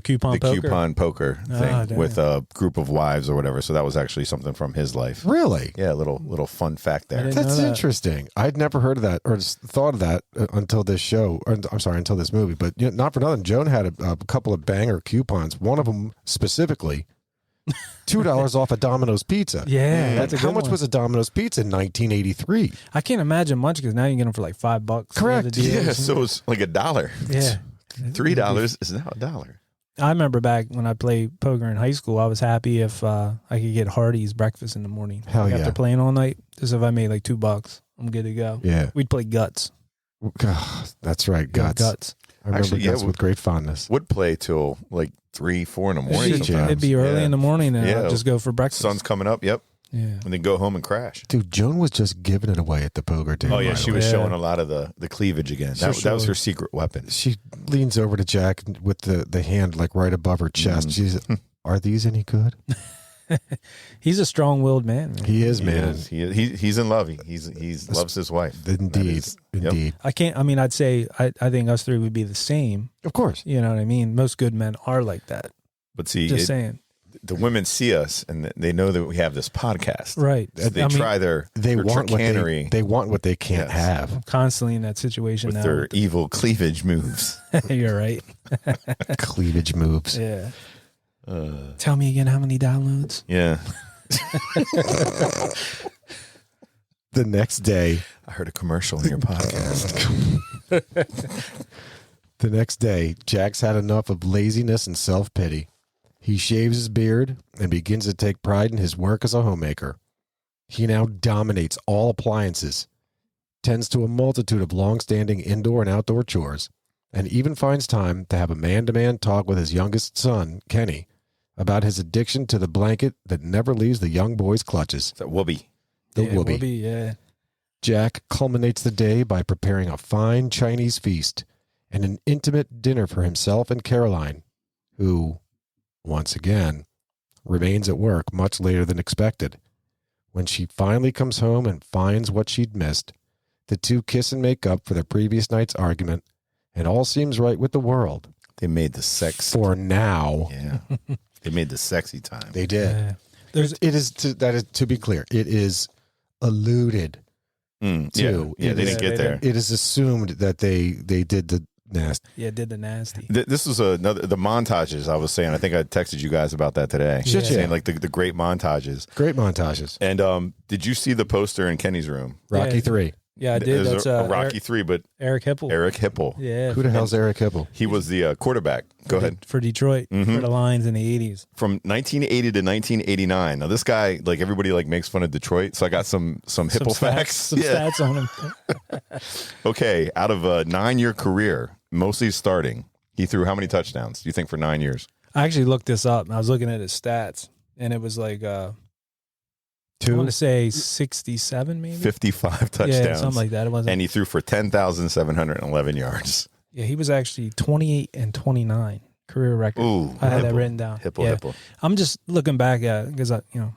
Coupon poker thing with a group of wives or whatever. So that was actually something from his life. Really? Yeah, a little fun fact there. That's interesting. I'd never heard of that or thought of that until this show. Or, I'm sorry, until this movie. But not for nothing, Joan had a couple of banger coupons. One of them specifically $2 off a Domino's pizza. Yeah, that's a How good much one. was a Domino's pizza in 1983? I can't imagine much because now you get them for like $5. Correct. The deals. Yeah, so it's like $1. Yeah. $3 is now $1. I remember back when I played poker in high school, I was happy if I could get Hardee's breakfast in the morning. Hell Like yeah. After playing all night, just if I made like $2, I'm good to go. Yeah. We'd play Guts. That's right. Guts. Guts. I remember Actually, yeah, Guts with great fondness. Would play till like 3, 4 in the morning. Shit, yeah. sometimes. It'd be early Yeah. in the morning and Yeah. I'd just go for breakfast. Sun's coming up. Yep. Yeah. And then go home and crash. Dude, Joan was just giving it away at the poker table. Oh yeah, she was Yeah. showing a lot of the cleavage again. That was her secret weapon. She leans over to Jack with the hand like right above her chest. She's, are these any good? He's a strong-willed man. He is, man. He's in love. He's loves his wife. Indeed. Indeed. I'd say I think us three would be the same. Of course. You know what I mean? Most good men are like that. But see, Just saying. the women see us and they know that we have this podcast. Right. So they try their chicanery they want what they can't Yes. have. I'm constantly in that situation with now. their evil cleavage moves. You're right. Cleavage moves. Yeah. Tell me again how many downloads? Yeah. The next day, I heard a commercial in your podcast. The next day, Jack's had enough of laziness and self-pity. He shaves his beard and begins to take pride in his work as a homemaker. He now dominates all appliances, tends to a multitude of long-standing indoor and outdoor chores, and even finds time to have a man-to-man talk with his youngest son, Kenny, about his addiction to the blanket that never leaves the young boy's clutches. It's that whoopee. The Yeah, whoopee. yeah. Jack culminates the day by preparing a fine Chinese feast and an intimate dinner for himself and Caroline, who, once again, remains at work much later than expected. When she finally comes home and finds what she'd missed, the two kiss and make up for their previous night's argument, and all seems right with the world. They made the sex. For now. Yeah. They made the sexy time. They did. Yeah. To be clear, it is alluded Yeah. to. Yeah, they didn't get there. It is assumed that they did the nasty. Yeah, did the nasty. This was the montages I was saying. I think I texted you guys about that today. Shit, yeah. Saying like the great montages. Great montages. And did you see the poster in Kenny's room? Rocky Yeah. 3. Yeah, I did. There's That's a Rocky 3, but Eric Hipple. Eric Hipple. Yeah. Who the hell's Eric Hipple? He was the quarterback. Go ahead. For Detroit, for the Lions in the 80s. From 1980 to 1989. Now this guy, like everybody, like makes fun of Detroit. So I got some Hipple facts. Some stats on him. Okay, out of a 9-year career, mostly starting, he threw how many touchdowns? Do you think for 9 years? I actually looked this up. And I was looking at his stats, and it was like I want to say 67, maybe 55 touchdowns. Yeah, something like that. It wasn't. And he threw for 10,711 yards. Yeah, he was actually 28 and 29 career record. Ooh, I had that Hipple. written down. Hipple. I'm just looking back at because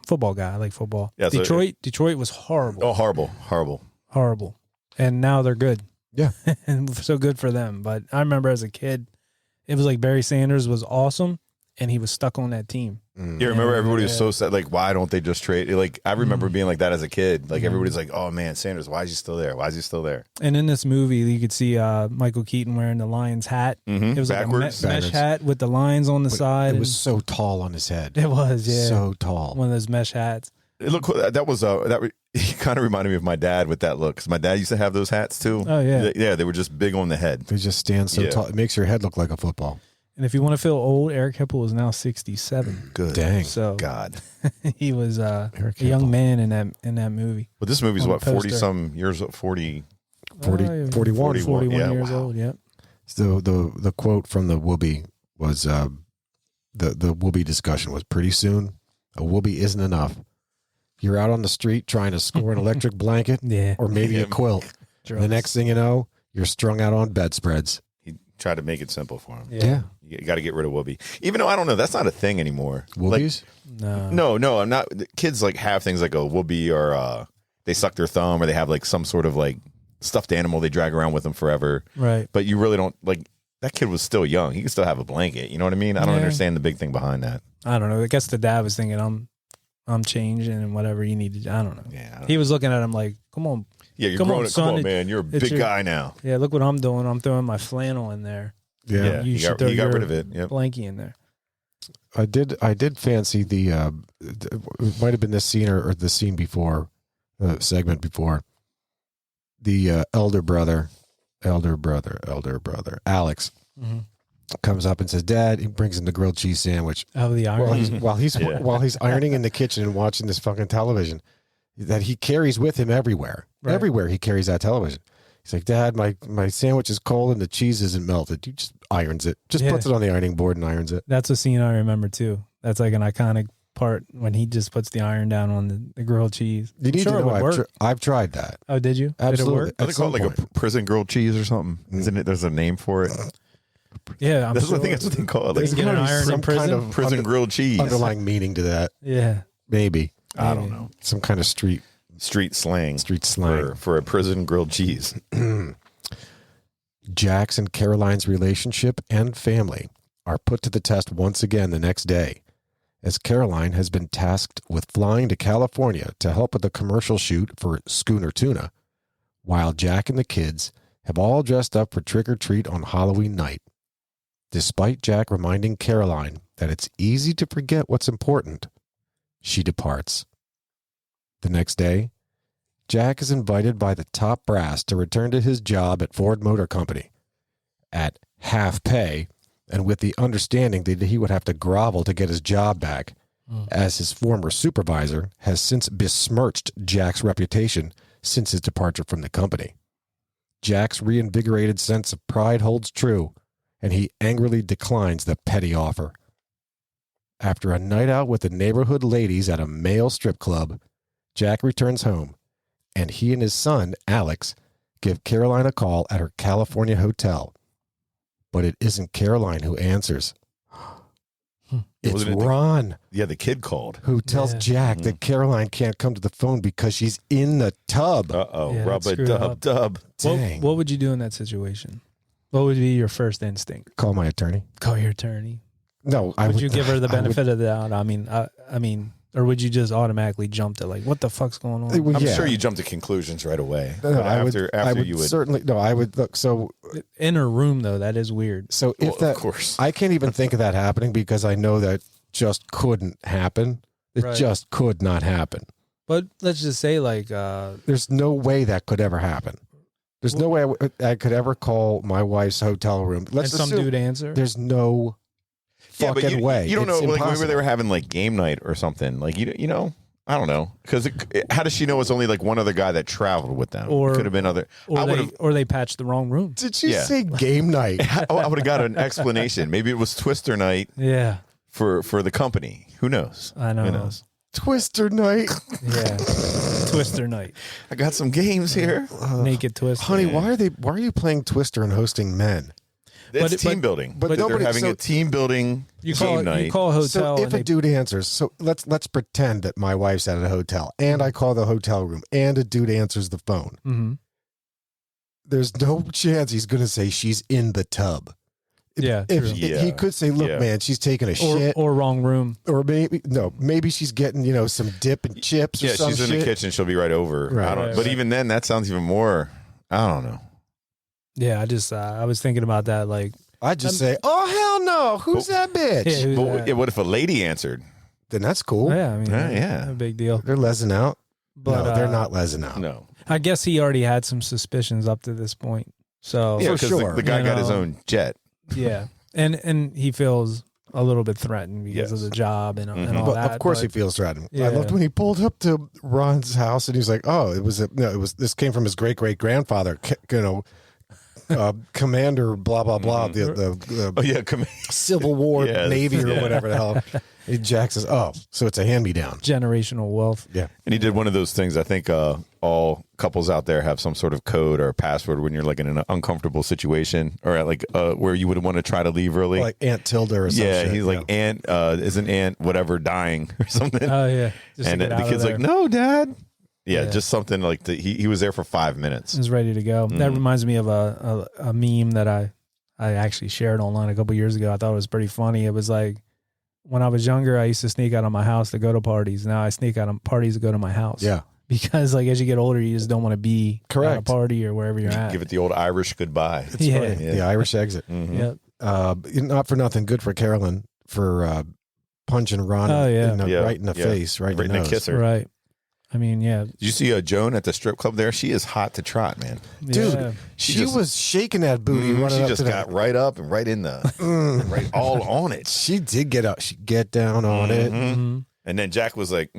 football guy. I like football. Yeah, so Detroit was horrible. Oh, horrible. And now they're good. Yeah. And so good for them. But I remember as a kid, it was like Barry Sanders was awesome, and he was stuck on that team. You remember everybody was so sad. Like, why don't they just trade? Like, I remember being like that as a kid. Like, everybody's like, oh man, Sanders, why is he still there? Why is he still there? And in this movie, you could see Michael Keaton wearing the Lions hat. It was Backwards. like a mesh hat with the lines on the side. It was so tall on his head. It was, yeah. So tall. One of those mesh hats. Look, he kind of reminded me of my dad with that look. Because my dad used to have those hats too. Oh, yeah. Yeah, they were just big on the head. They just stand so Yeah. tall. It makes your head look like a football. And if you want to feel old, Eric Hipple is now 67. Good. Dang. So God. he was a Eric young Hipple. man in that movie. But this movie's On the what, 40 poster. some years, 40. 41. 41 Yeah, years wow. old, yep. So the quote from the whoopee was the whoopee discussion was pretty soon. A whoopee isn't enough. You're out on the street trying to score an electric blanket Yeah. or maybe a quilt. The next thing you know, you're strung out on bedspreads. He tried to make it simple for him. Yeah. You got to get rid of whoopee. Even though I don't know, that's not a thing anymore. Whoopies? No. I'm not. Kids like have things like a whoopee or they suck their thumb or they have like some sort of like stuffed animal they drag around with them forever. Right. But you really don't like that kid was still young. He could still have a blanket. You know what I mean? I don't Yeah. understand the big thing behind that. I don't know. I guess the dad was thinking I'm changing and whatever you need to do. I don't know. Yeah. I don't He was looking at him like, come on. Yeah, you're Come growing on, up. son, Come on, man. You're a it's big your- guy now. Yeah, look what I'm doing. I'm throwing my flannel in there. Yeah, You he should got throw rid your of it. Yep. blankie in there. I did fancy the it might have been this scene or the scene before, segment before. The elder brother, Alex, comes up and says, "Dad," he brings him the grilled cheese sandwich. Oh, the iron. While he's ironing in the kitchen and watching this fucking television that he carries with him everywhere. Right. Everywhere he carries that television. He's like, "Dad, my sandwich is cold and the cheese isn't melted." He just irons it. Just puts it on the ironing board and irons it. That's a scene I remember too. That's like an iconic part when he just puts the iron down on the grilled cheese. You need to know I've tried that. Oh, did you? Absolutely. Did it work? They call it like a prison grilled cheese or something. Isn't it? There's a name for it. Yeah, I think that's what they call it. Like, you get an iron in prison. Kind of prison grilled cheese. Underlying meaning to that. Yeah, maybe. I don't know. Some kind of street slang for a prison grilled cheese. Jack's and Caroline's relationship and family are put to the test once again the next day, as Caroline has been tasked with flying to California to help with the commercial shoot for Schooner Tuna, while Jack and the kids have all dressed up for trick-or-treat on Halloween night. Despite Jack reminding Caroline that it's easy to forget what's important, she departs. The next day, Jack is invited by the top brass to return to his job at Ford Motor Company at half pay, and with the understanding that he would have to grovel to get his job back, as his former supervisor has since besmirched Jack's reputation since his departure from the company. Jack's reinvigorated sense of pride holds true, and he angrily declines the petty offer. After a night out with the neighborhood ladies at a male strip club, Jack returns home, and he and his son, Alex, give Caroline a call at her California hotel. But it isn't Caroline who answers. It's Ron. The kid called. Who tells Jack that Caroline can't come to the phone because she's in the tub. Rub-a-dub-dub. Dang. What would you do in that situation? What would be your first instinct? Call my attorney. Call your attorney. No, would you give her the benefit of the doubt? I mean, or would you just automatically jump to like, what the fuck's going on? I'm sure you jump to conclusions right away. No, I would look. So in her room though, that is weird. So of course, I can't even think of that happening because I know that just couldn't happen. It just could not happen. But let's just say like, there's no way that could ever happen. There's no way I could ever call my wife's hotel room. Let's and some dude answer. There's no fucking way. You don't know, like maybe they were having like game night or something. Like you know, I don't know, because how does she know it's only like one other guy that traveled with them? Or could have been other. Or they patched the wrong room. Did she say game night? I would have got an explanation. Maybe it was Twister night. Yeah. For the company. Who knows? I know. Who knows? Twister night. Yeah. Twister night. I got some games here. Naked Twister. Honey, why are you playing Twister and hosting men? It's team building. But they're having a team building game night. You call a hotel. So if a dude answers, so let's pretend that my wife's at a hotel and I call the hotel room and a dude answers the phone. Mm-hmm. There's no chance he's going to say she's in the tub. He could say, "Look, man, she's taking a shit," or wrong room, or maybe she's getting some dip and chips. Or some she's in shit. the kitchen. She'll be right over. Right, but even then, that sounds even more. I don't know. Yeah, I was thinking about that. Like, I just say, "Oh hell no, who's that bitch?" But what if a lady answered? Then that's cool. Yeah, I mean, no big deal. They're lesing out. But no, they're not lesing out. No, I guess he already had some suspicions up to this point. So yeah, because the guy got his own jet. Yeah, and he feels a little bit threatened because of the job and all that. Of course, he feels threatened. Yeah. I loved when he pulled up to Ron's house and he was like, "Oh, this came from his great grandfather, Commander blah blah blah, the Civil War Navy or whatever the hell." Jack says, "Oh, so it's a hand-me-down, generational wealth." Yeah, and he did one of those things. I think all couples out there have some sort of code or password when you're like in an uncomfortable situation or at like where you would want to try to leave early, like Aunt Tilda or something. Yeah, he's like Aunt isn't Aunt whatever dying or something. Oh yeah, and the kid's like, "No, Dad." Yeah, just something like he was there for 5 minutes. He was ready to go. That reminds me of a meme that I actually shared online a couple years ago. I thought it was pretty funny. It was like, when I was younger, I used to sneak out of my house to go to parties. Now I sneak out of parties to go to my house. Yeah. Because like as you get older, you just don't want to be at a party or wherever you're at. Give it the old Irish goodbye. That's right. The Irish exit. Yep. Not for nothing. Good for Caroline for punching Ron right in the face, right in the nose. Kiss her. Right. I mean, yeah. Did you see Joan at the strip club there? She is hot to trot, man. Dude, Yeah. she was shaking that booty. She just got right up and right in the, right all on it. She did get up. She get down on it. Mm-hmm. And then Jack was like,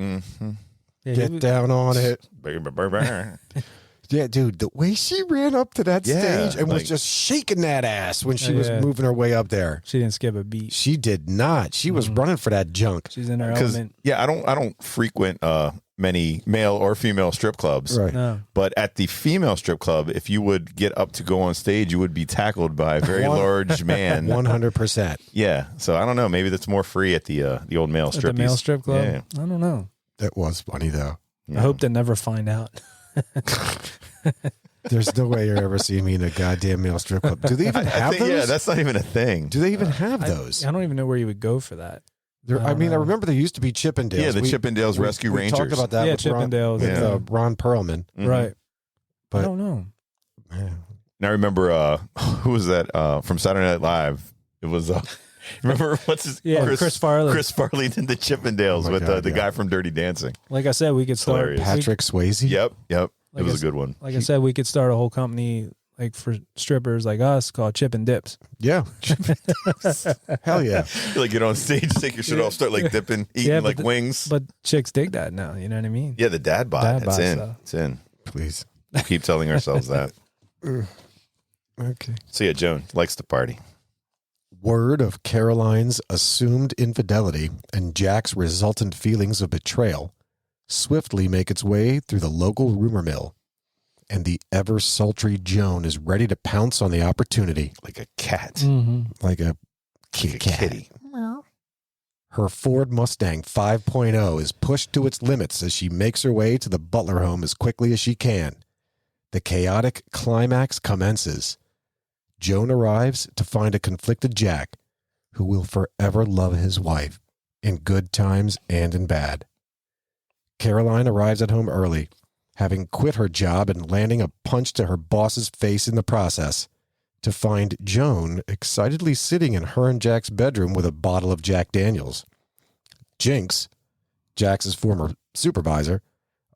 Get down on it. yeah, Yeah, dude, the way she ran up to that Yeah, stage and was just shaking that ass when she was Yeah. moving her way up there. She didn't skip a beat. She did not. She was running for that junk. She's in her element. I don't frequent many male or female strip clubs. Right. No. But at the female strip club, if you would get up to go on stage, you would be tackled by a very large man. 100%. Yeah. So I don't know. Maybe that's more free at the old male strip. At the male strip club? Yeah. I don't know. That was funny, though. Yeah. I hope to never find out. There's no way you're ever seeing me in a goddamn male strip club. Do they even have those? Yeah, that's not even a thing. Do they even have those? I don't even know where you would go for that. I mean, I remember there used to be Chippendales. Yeah, the Chippendales Rescue we Rangers. talked about that Yeah, with Chippendales. with Ron Perlman. Mhm. Right. But I don't know. man, And I remember who was that from Saturday Night Live? It was remember what's his Chris Farley. Chris Farley did the Chippendales Oh my with God, the yeah. guy from Dirty Dancing. Like I said, we could start. Hilarious. Patrick Swayze. Yep. Like It was I a good one. Like I said, we could start a whole company like for strippers like us called Chip and Dips. Yeah. Hell yeah. You like get on stage, take your shirt off, start like dipping, eating like wings. But chicks dig that now. You know what I mean? Yeah, the dad bod. Dad It's bod in. stuff. It's in. Please. We keep telling ourselves that. Okay. So yeah, Joan likes to party. Word of Caroline's assumed infidelity and Jack's resultant feelings of betrayal swiftly make its way through the local rumor mill, and the ever sultry Joan is ready to pounce on the opportunity Like a cat. Mm-hmm. like a Like a kitty. Her Ford Mustang 5.0 is pushed to its limits as she makes her way to the Butler home as quickly as she can. The chaotic climax commences. Joan arrives to find a conflicted Jack who will forever love his wife in good times and in bad. Caroline arrives at home early, having quit her job and landing a punch to her boss's face in the process, to find Joan excitedly sitting in her and Jack's bedroom with a bottle of Jack Daniels. Jinx, Jack's former supervisor,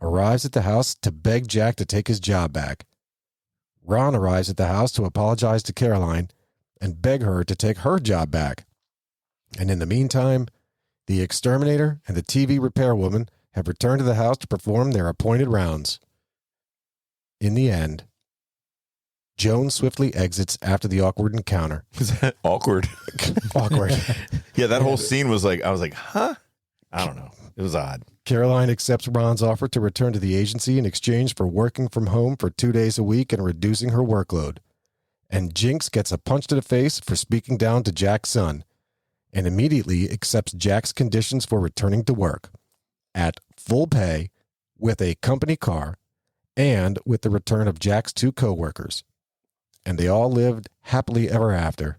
arrives at the house to beg Jack to take his job back. Ron arrives at the house to apologize to Caroline and beg her to take her job back. And in the meantime, the exterminator and the TV repairwoman have returned to the house to perform their appointed rounds. In the end, Joan swiftly exits after the awkward encounter. Is that awkward? Awkward. Yeah, that whole scene was like, I was like, huh? I don't know. It was odd. Caroline accepts Ron's offer to return to the agency in exchange for working from home for 2 days a week and reducing her workload. And Jinx gets a punch to the face for speaking down to Jack's son, and immediately accepts Jack's conditions for returning to work at full pay, with a company car, and with the return of Jack's 2 co-workers. And they all lived happily ever after,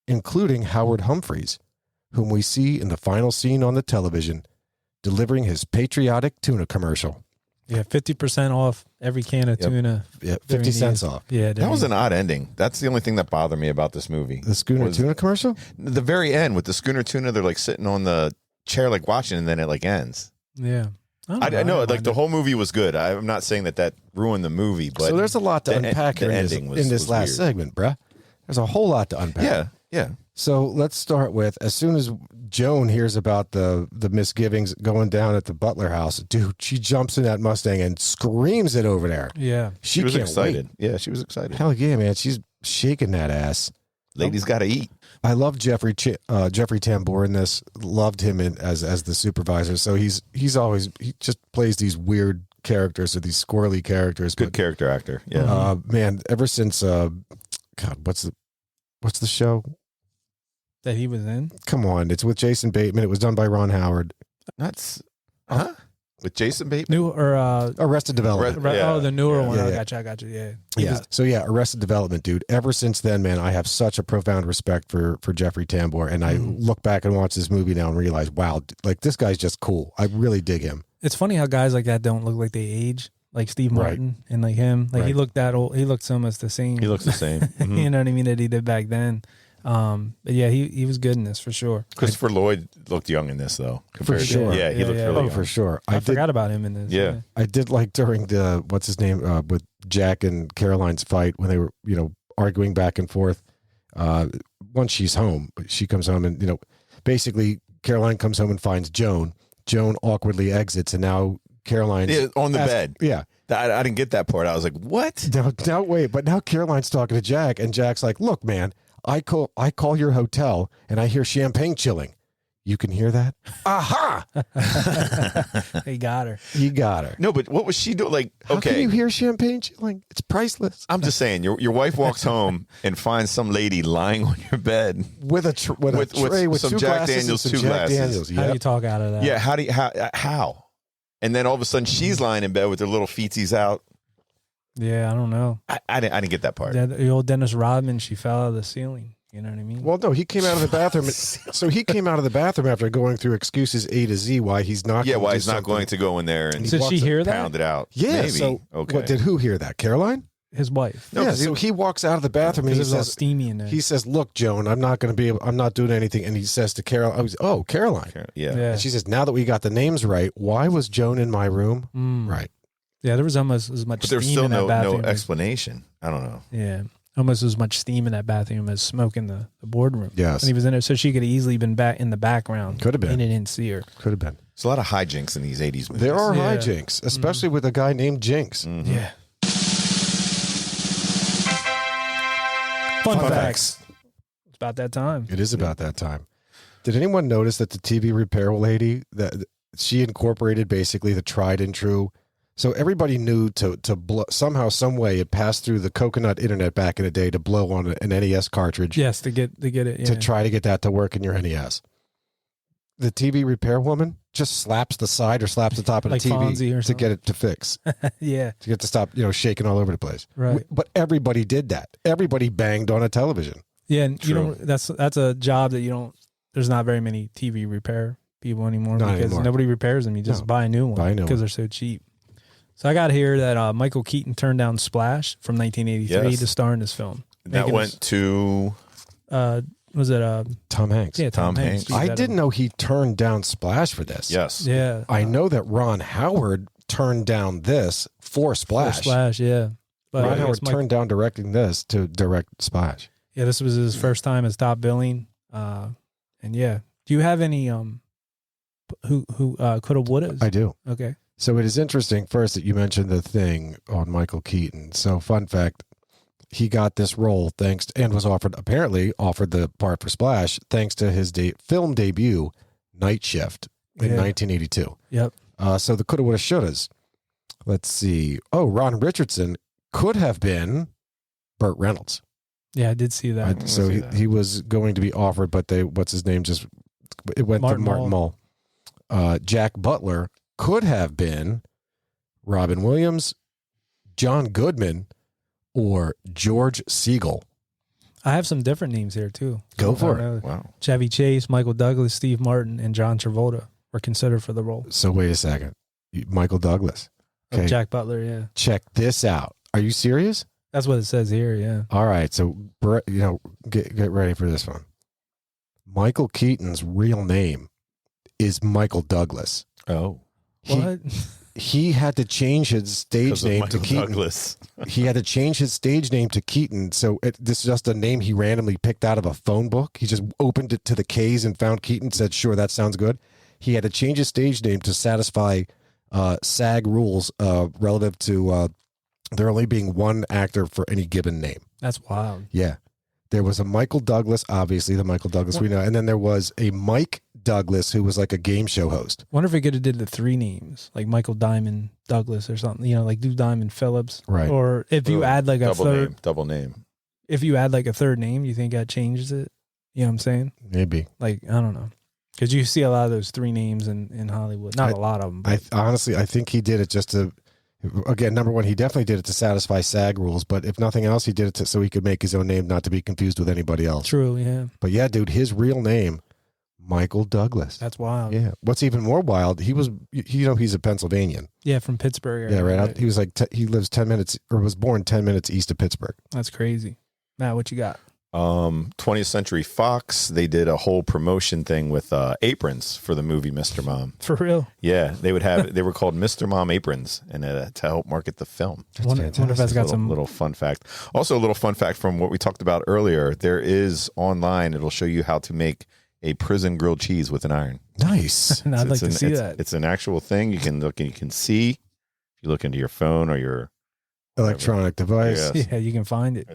including Howard Humphreys, whom we see in the final scene on the television, delivering his patriotic tuna commercial. Yeah, 50% off every can of tuna. Yeah, 50 cents off. Yeah, That was an odd ending. That's the only thing that bothered me about this movie. The Schooner tuna commercial? The very end with the schooner tuna, they're like sitting on the chair, like watching, and then it like ends. Yeah. I know, like the whole movie was good. I'm not saying that ruined the movie, but So there's a lot to the unpack here ending in this last weird. segment, bruh. There's a whole lot to unpack. Yeah. So let's start with, as soon as Joan hears about the misgivings going down at the Butler house, dude, she jumps in that Mustang and screams it over there. Yeah. She was can't excited. wait. Yeah, she was excited. Hell yeah, man. She's shaking that ass. Ladies got to eat. I love Jeffrey Tambor in this. Loved him as the supervisor. So he just plays these weird characters or these squirrely characters. Good character actor. Yeah. Man, ever since God, what's the show? That he was in? Come on, it's with Jason Bateman. It was done by Ron Howard. That's with Jason Bateman. New or Arrested Development. Yeah. oh, the newer one. Yeah, I yeah. got you. Yeah. Yeah. So yeah, Arrested Development, dude. Ever since then, man, I have such a profound respect for Jeffrey Tambor, and I look back and watch this movie now and realize, wow, like this guy's just cool. I really dig him. It's funny how guys like that don't look like they age, like Steve Martin and like him. Like he looked that old. He looked so much the same. He looks the same. You know what I mean? That he did back then. But yeah, he was good in this for sure. Christopher Lloyd looked young in this though. For sure. Yeah, he looked really young. For sure. I forgot about him in this. Yeah. I did like during the what's his name with Jack and Caroline's fight when they were arguing back and forth. Once she's home, she comes home and basically Caroline comes home and finds Joan. Joan awkwardly exits, and now Caroline's on the bed. Yeah. I didn't get that part. I was like, what? Now wait, but now Caroline's talking to Jack, and Jack's like, "Look, man, I call your hotel, and I hear champagne chilling. You can hear that? Aha! He got her. You got her. No, but what was she doing? Like, How can you hear champagne chilling? It's priceless. I'm just saying, your wife walks home and finds some lady lying on your bed With a tray with some two Jack glasses Daniels, and some two Jack glasses. Daniels. How do you talk out of that? Yeah, how? And then all of a sudden she's lying in bed with her little feetsies out. Yeah, I don't know. I didn't get that part. The old Dennis Rodman, she fell out of the ceiling. You know what I mean? Well, no, he came out of the bathroom. So he came out of the bathroom after going through excuses A to Z why he's not. Yeah, going why to he's not something. going to go in there and Did she hear that? pound it out. Yeah. Maybe. So Okay. what did who hear that? Caroline? His wife. No, yeah. 'cause So he walks out of the bathroom and Because he it was all says, steamy in there. "He says, look, Joan, I'm not doing anything." And he says to Carol, "Oh, Caroline." Yeah. Yeah. And she says, "Now that we got the names right, why was Joan in my room?" Right. Yeah, there was almost as much But there's steam still in that no bathroom. explanation. I don't know. Yeah. Almost as much steam in that bathroom as smoke in the boardroom. Yes. And he was in there, so she could have easily been back in the background. Could have been. And it didn't see her. Could have been. There's a lot of hijinks in these 80s movies. There are Yeah. hijinks, especially with a guy named Jinx. Mm-hmm. Yeah. Fun facts. It's about that time. It is about that time. Did anyone notice that the TV repair lady, that she incorporated basically the tried and true? So everybody knew to blow, somehow, some way, it passed through the coconut internet back in the day to blow on an NES cartridge. Yes, to get it. Yeah. To try to get that to work in your NES. The TV repair woman just slaps the side or slaps the top of Like the TV Fonzie or to get it to fix, Yeah. to get to stop, shaking all over the place. Right. But everybody did that. Everybody banged on a television. Yeah, and you True. don't. That's a job that you don't. There's not very many TV repair people anymore Not because anymore. nobody repairs them. You just No. buy a new one Buy a new because one. they're so cheap. So I got here that Michael Keaton turned down Splash from 1983 Yes. to star in this film. That Making went to was it Tom Hanks. yeah Tom Hanks. He's I that- didn't know he turned down Splash for this. yes. Yeah, I know that Ron Howard turned down this for Splash. Splash. Yeah, but Ron I guess Howard turned down directing this to direct Splash. Yeah, this was his first time as top billing. And yeah, do you have any who coulda wouldas? I do. Okay. So it is interesting, first, that you mentioned the thing on Michael Keaton. So fun fact, he got this role and was apparently offered the part for Splash thanks to his film debut, Night Shift, in 1982. Yep. So the coulda, woulda, shouldas. Let's see. Oh, Ron Richardson could have been Burt Reynolds. Yeah, I did see that. So he was going to be offered, but it went Martin to Martin Mull. Jack Butler could have been Robin Williams, John Goodman, or George Siegel. I have some different names here too. Go for I don't know. Wow. Chevy Chase, Michael Douglas, Steve Martin, and John Travolta were considered for the role. So wait a second. Michael Douglas. Of Okay. Jack Butler, yeah. Check this out. Are you serious? That's what it says here, yeah. All right. So, get ready for this one. Michael Keaton's real name is Michael Douglas. Oh. What? He had to change his stage name to Keaton. Douglas. He had to change his stage name to Keaton. So this is just a name he randomly picked out of a phone book. He just opened it to the K's and found Keaton, said, sure, that sounds good. He had to change his stage name to satisfy SAG rules relative to there only being one actor for any given name. That's wild. Yeah. There was a Michael Douglas, obviously the Michael Douglas we know. And then there was a Mike Douglas who was like a game show host. Wonder if he could have did the three names, like Michael Diamond Douglas or something, like do Diamond Phillips. Right. Or if you add like a double name. if you add like a third name, you think that changes it? You know what I'm saying? Maybe. Like, I don't know. Because you see a lot of those three names in Hollywood. Not a lot of them. I honestly think he did it just to, again, number one, he definitely did it to satisfy SAG rules, but if nothing else, he did it so he could make his own name, not to be confused with anybody else. True, yeah. But yeah, dude, his real name, Michael Douglas. That's wild. Yeah. What's even more wild, he's a Pennsylvanian. Yeah, from Pittsburgh. Yeah, right. He was like, he lives 10 minutes, or was born 10 minutes east of Pittsburgh. That's crazy. Matt, what you got? 20th Century Fox, they did a whole promotion thing with aprons for the movie Mr. Mom. For real? Yeah, they were called Mr. Mom aprons, and to help market the film. Wonder if that's got some little fun fact. Also, a little fun fact from what we talked about earlier. There is online. It'll show you how to make a prison grilled cheese with an iron. Nice. And I'd like to see that. It's an actual thing. You can look and you can see. If you look into your phone or your Electronic device. Yes. Yeah, you can find it.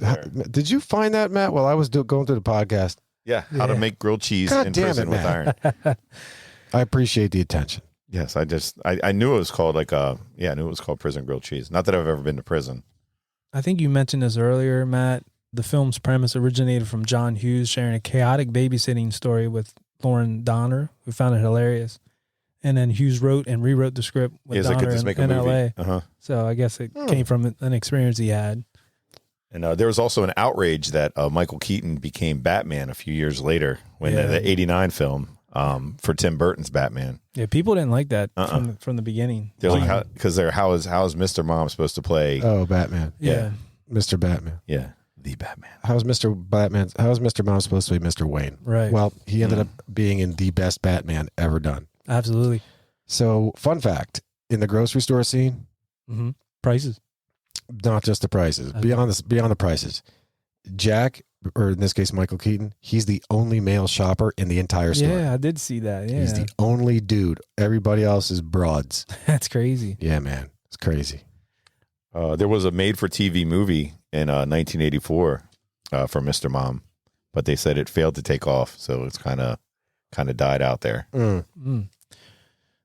Did you find that, Matt, while I was going through the podcast? Yeah, how to make grilled cheese God in damn prison it, with man. iron. I appreciate the attention. Yes, I knew it was called I knew it was called prison grilled cheese. Not that I've ever been to prison. I think you mentioned this earlier, Matt. The film's premise originated from John Hughes sharing a chaotic babysitting story with Lauren Donner, who found it hilarious. And then Hughes wrote and rewrote the script with Donner in L.A. Uh-huh. So I guess it came from an experience he had. And there was also an outrage that Michael Keaton became Batman a few years later when the 89 film for Tim Burton's Batman. Yeah, people didn't like that from the beginning. They're like, because how is Mr. Mom supposed to play? Oh, Batman. Yeah. Mr. Batman. Yeah, the Batman. How is Mr. Mom supposed to be Mr. Wayne? Right. Well, he ended up being in the best Batman ever done. Absolutely. So, fun fact, in the grocery store scene, Prices. not just the prices, beyond the prices, Jack, or in this case Michael Keaton, he's the only male shopper in the entire store. Yeah, I did see that. Yeah. He's the only dude. Everybody else is broads. That's crazy. Yeah, man. It's crazy. There was a made-for-TV movie in 1984 for Mr. Mom, but they said it failed to take off, so it's kind of died out there.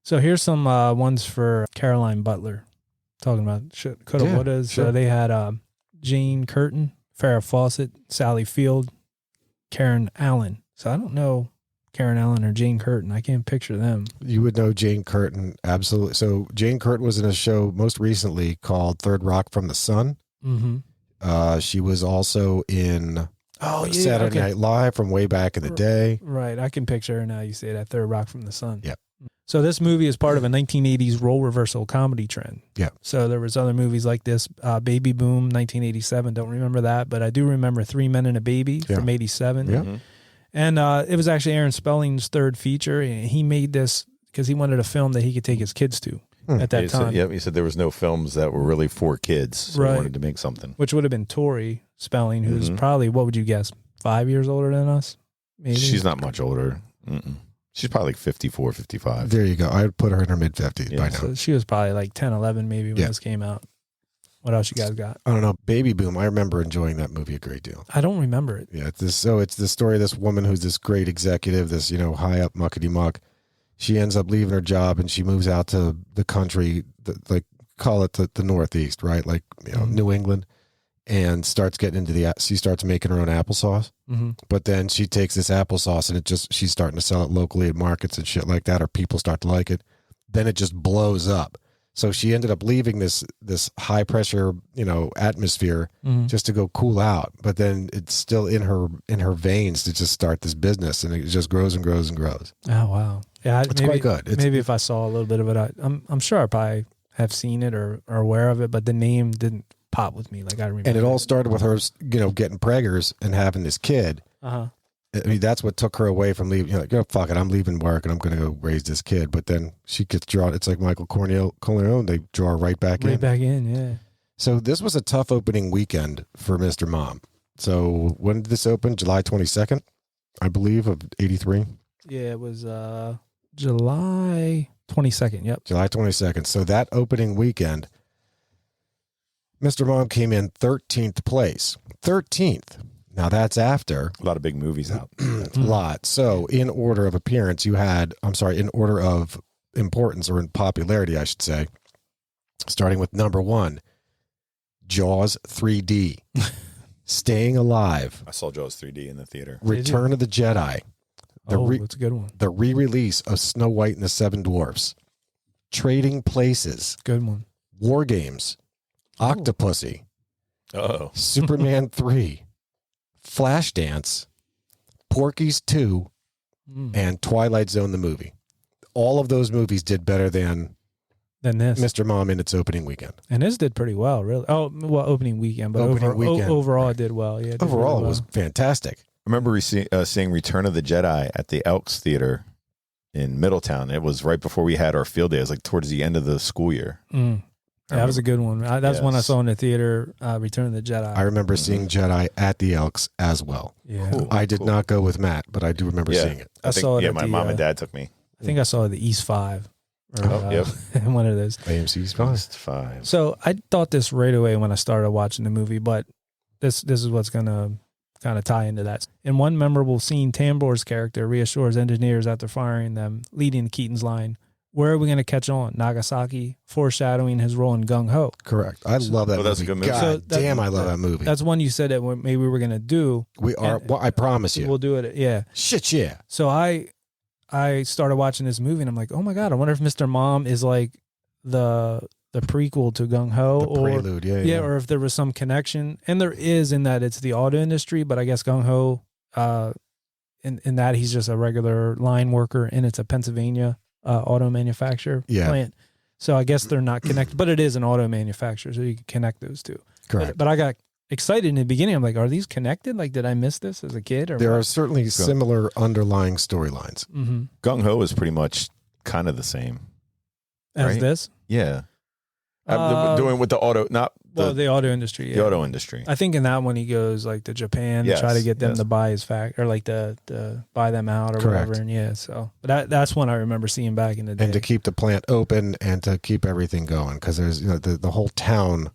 So here's some ones for Caroline Butler. Talking about coulda, wouldas. Sure. They had Jane Curtin, Farrah Fawcett, Sally Field, Karen Allen. So I don't know Karen Allen or Jane Curtin. I can't picture them. You would know Jane Curtin, absolutely. So Jane Curtin was in a show most recently called Third Rock from the Sun. Mm-hmm. She was also in Saturday Night Live from way back in the day. Right. I can picture her now. You say that, Third Rock from the Sun. Yep. So this movie is part of a 1980s role reversal comedy trend. Yeah. So there was other movies like this, Baby Boom, 1987. Don't remember that, but I do remember 3 Men and a Baby from 87. Yeah. Mm-hmm. And it was actually Aaron Spelling's third feature. And he made this because he wanted a film that he could take his kids to at that time. He said there was no films that were really for kids, so he wanted to make something. Which would have been Tori Spelling, who's probably, what would you guess, 5 years older than us? Maybe? She's not much older. She's probably like 54, 55. There you go. I would put her in her mid-50s by now. So she was probably like 10, 11 maybe when this came out. What else you guys got? I don't know. Baby Boom. I remember enjoying that movie a great deal. I don't remember it. Yeah. It's the story of this woman who's this great executive, this, high up muckety muck. She ends up leaving her job and she moves out to the country, call it the Northeast, right? Like, New England, and starts getting into she starts making her own applesauce. Mm-hmm. But then she takes this applesauce and she's starting to sell it locally at markets and shit like that, or people start to like it. Then it just blows up. So she ended up leaving this high pressure, atmosphere just to go cool out. But then it's still in her veins to just start this business, and it just grows and grows and grows. Oh wow, yeah, it's quite good. Maybe if I saw a little bit of it, I'm sure I probably have seen it or aware of it, but the name didn't pop with me like I remember. And it all started with her, getting preggers and having this kid. I mean, that's what took her away from leaving. Fuck it, I'm leaving work and I'm going to go raise this kid. But then she gets drawn. It's like Michael Corleone. They draw her right back in. Right back in, yeah. So this was a tough opening weekend for Mr. Mom. So when did this open? July 22nd, I believe, of 83. Yeah, it was July 22nd. Yep. July 22nd. So that opening weekend, Mr. Mom came in 13th place. 13th. Now that's after a lot of big movies out. A lot. So in order of appearance, in order of importance, or in popularity, I should say, starting with number 1, Jaws 3D, Staying Alive. I saw Jaws 3D in the theater. Return of the Jedi. That's a good one. The re-release of Snow White and the Seven Dwarfs. Trading Places. Good one. War Games. Octopussy. Superman 3. Flashdance, Porky's 2, and Twilight Zone the movie. All of those movies did better than than this. Mr. Mom in its opening weekend. And this did pretty well, really. Oh, well, opening weekend, but overall it did well. Yeah, it did overall really it was fantastic. I remember seeing Return of the Jedi at the Elks Theater in Middletown. It was right before we had our field day. It was like towards the end of the school year. Yeah, that was a good one. That's one I saw in the theater, Return of the Jedi. I remember seeing Jedi at the Elks as well. Yeah. Cool. I did not go with Matt, but I do remember seeing it. I saw it at my the, mom and dad took me. I think I saw it at the East 5. Yep. One of those. AMC's fine. East 5. So I thought this right away when I started watching the movie, but this is what's going to kind of tie into that. In one memorable scene, Tambor's character reassures engineers after firing them, leading to Keaton's line, "Where are we going to catch on? Nagasaki," foreshadowing his role in Gung Ho. Correct. I love that movie. That's a good movie. God damn, I love that movie. That's one you said that maybe we were going to do. We are. Well, I promise you. We'll do it. Yeah. Shit, yeah. So I started watching this movie and I'm like, oh my God, I wonder if Mr. Mom is like the prequel to Gung Ho, The prelude, yeah. or if there was some connection. And there is, in that it's the auto industry, but I guess Gung Ho, in that he's just a regular line worker, and it's a Pennsylvania auto manufacturer plant. So I guess they're not connected, but it is an auto manufacturer, so you can connect those two. Correct. But I got excited in the beginning. I'm like, are these connected? Like, did I miss this as a kid? Or there are certainly similar underlying storylines. Mm-hmm. Gung Ho is pretty much kind of the same. As right? this? Yeah. Doing with the auto, not the auto industry. Yeah. The auto industry. I think in that one he goes like to Japan to try to get them to buy his or like to buy them out or Correct. whatever. And so but that's one I remember seeing back in the day. And to keep the plant open and to keep everything going, because there's the whole town,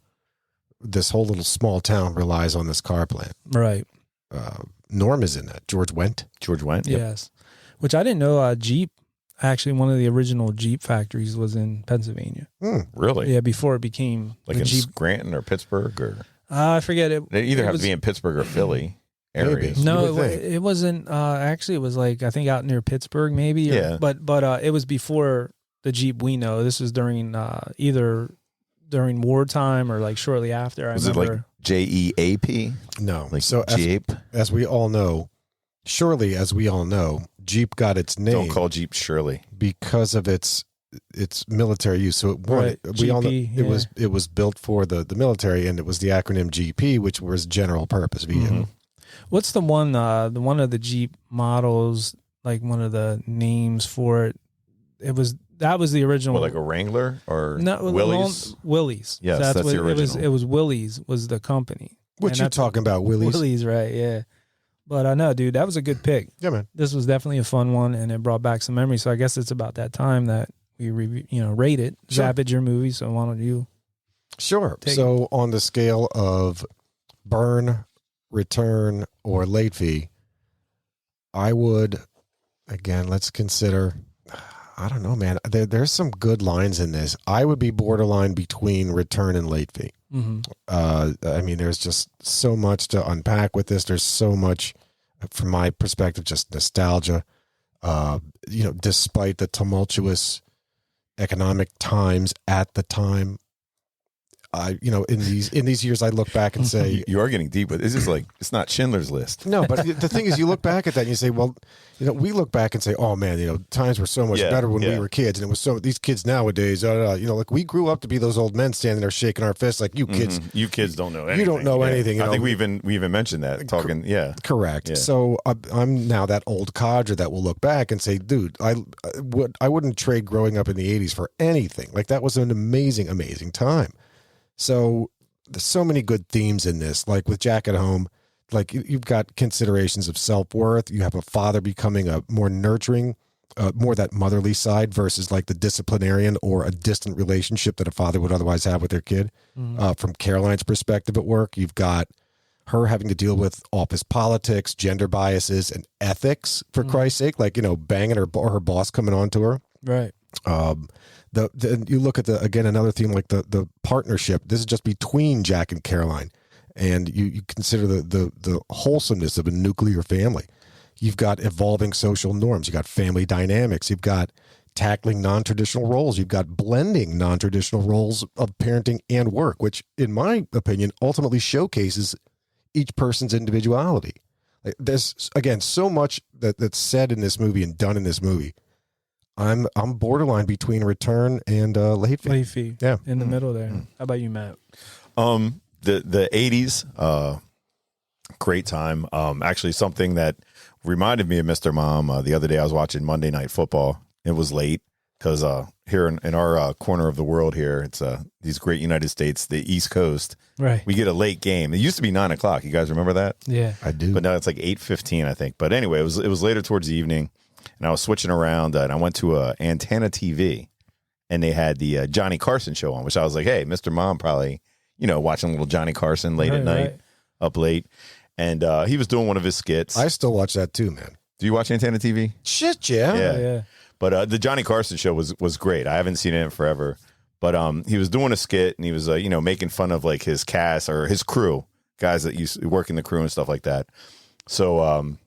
this whole little small town relies on this car plant. Right. Norm is in that. George Wendt. Yep. Yes. Which I didn't know. Jeep. Actually, one of the original Jeep factories was in Pennsylvania. Really? Yeah, before it became like in Jeep. Scranton or Pittsburgh or I forget it. They either have to be in Pittsburgh or Philly areas. No, it wasn't. Actually, it was like I think out near Pittsburgh, maybe. But it was before the Jeep we know. This was during either during wartime or like shortly after. I remember. It like JEAP? No. Like so Jeep? As we all know, Jeep got its name. Don't call Jeep Shirley because of its military use. So we all know it was built for the military, and it was the acronym GP, which was general purpose vehicle. Mm-hmm. What's the one of the Jeep models? Like one of the names for it. That was the original. Like a Wrangler or Willys? Willys. Yes, so that's the original. It was Willys was the company. What you talking about, Willys? Willys, right? Yeah. But I know, dude, that was a good pick. Yeah, man. This was definitely a fun one, and it brought back some memories. So I guess it's about that time that we rate it. Sure. Zap, it's your movie, so why don't you? Sure. So on the scale of burn, return, or late fee, I would, again, let's consider, I don't know, man. There's some good lines in this. I would be borderline between return and late fee. Mm-hmm. I mean, there's just so much to unpack with this. There's so much, from my perspective, just nostalgia. Despite the tumultuous economic times at the time, in these years, I look back and say, you are getting deep with this. Is like, it's not Schindler's List. No, but the thing is, you look back at that and you say, well, we look back and say, oh man, times were so much better when we were kids, and it was so, these kids nowadays, like we grew up to be those old men standing there shaking our fists like, you kids, you kids don't know anything. You don't know anything. I think we even mentioned that talking. Correct. Yeah. So I'm now that old codger that will look back and say, dude, I wouldn't trade growing up in the 80s for anything. Like that was an amazing, amazing time. So there's so many good themes in this, like with Jack at home, like you've got considerations of self-worth. You have a father becoming a more nurturing, more that motherly side versus like the disciplinarian or a distant relationship that a father would otherwise have with their kid. Mm-hmm. From Caroline's perspective at work, you've got her having to deal with office politics, gender biases, and ethics, for Christ's sake, like, banging her boss coming on to her. Right. You look at another theme, like the partnership. This is just between Jack and Caroline, and you consider the wholesomeness of a nuclear family. You've got evolving social norms. You've got family dynamics. You've got tackling non-traditional roles. You've got blending non-traditional roles of parenting and work, which, in my opinion, ultimately showcases each person's individuality. Like, there's, again, so much that's said in this movie and done in this movie. I'm borderline between Return and Late Fee. Late Fee. Yeah. In the middle there. How about you, Matt? The 80s, great time. Actually, something that reminded me of Mr. Mom. The other day, I was watching Monday Night Football. It was late because here in our corner of the world here, it's these great United States, the East Coast. Right. We get a late game. It used to be 9 o'clock. You guys remember that? Yeah. I do. But now it's like 8:15, I think. But anyway, it was later towards the evening, and I was switching around, and I went to Antenna TV, and they had the Johnny Carson show on, which I was like, hey, Mr. Mom probably, watching a little Johnny Carson late at night, up late. And he was doing one of his skits. I still watch that too, man. Do you watch Antenna TV? Shit, yeah. Yeah. But the Johnny Carson show was great. I haven't seen it in forever. But he was doing a skit, and he was making fun of like his cast or his crew, guys that used to work in the crew and stuff like that. So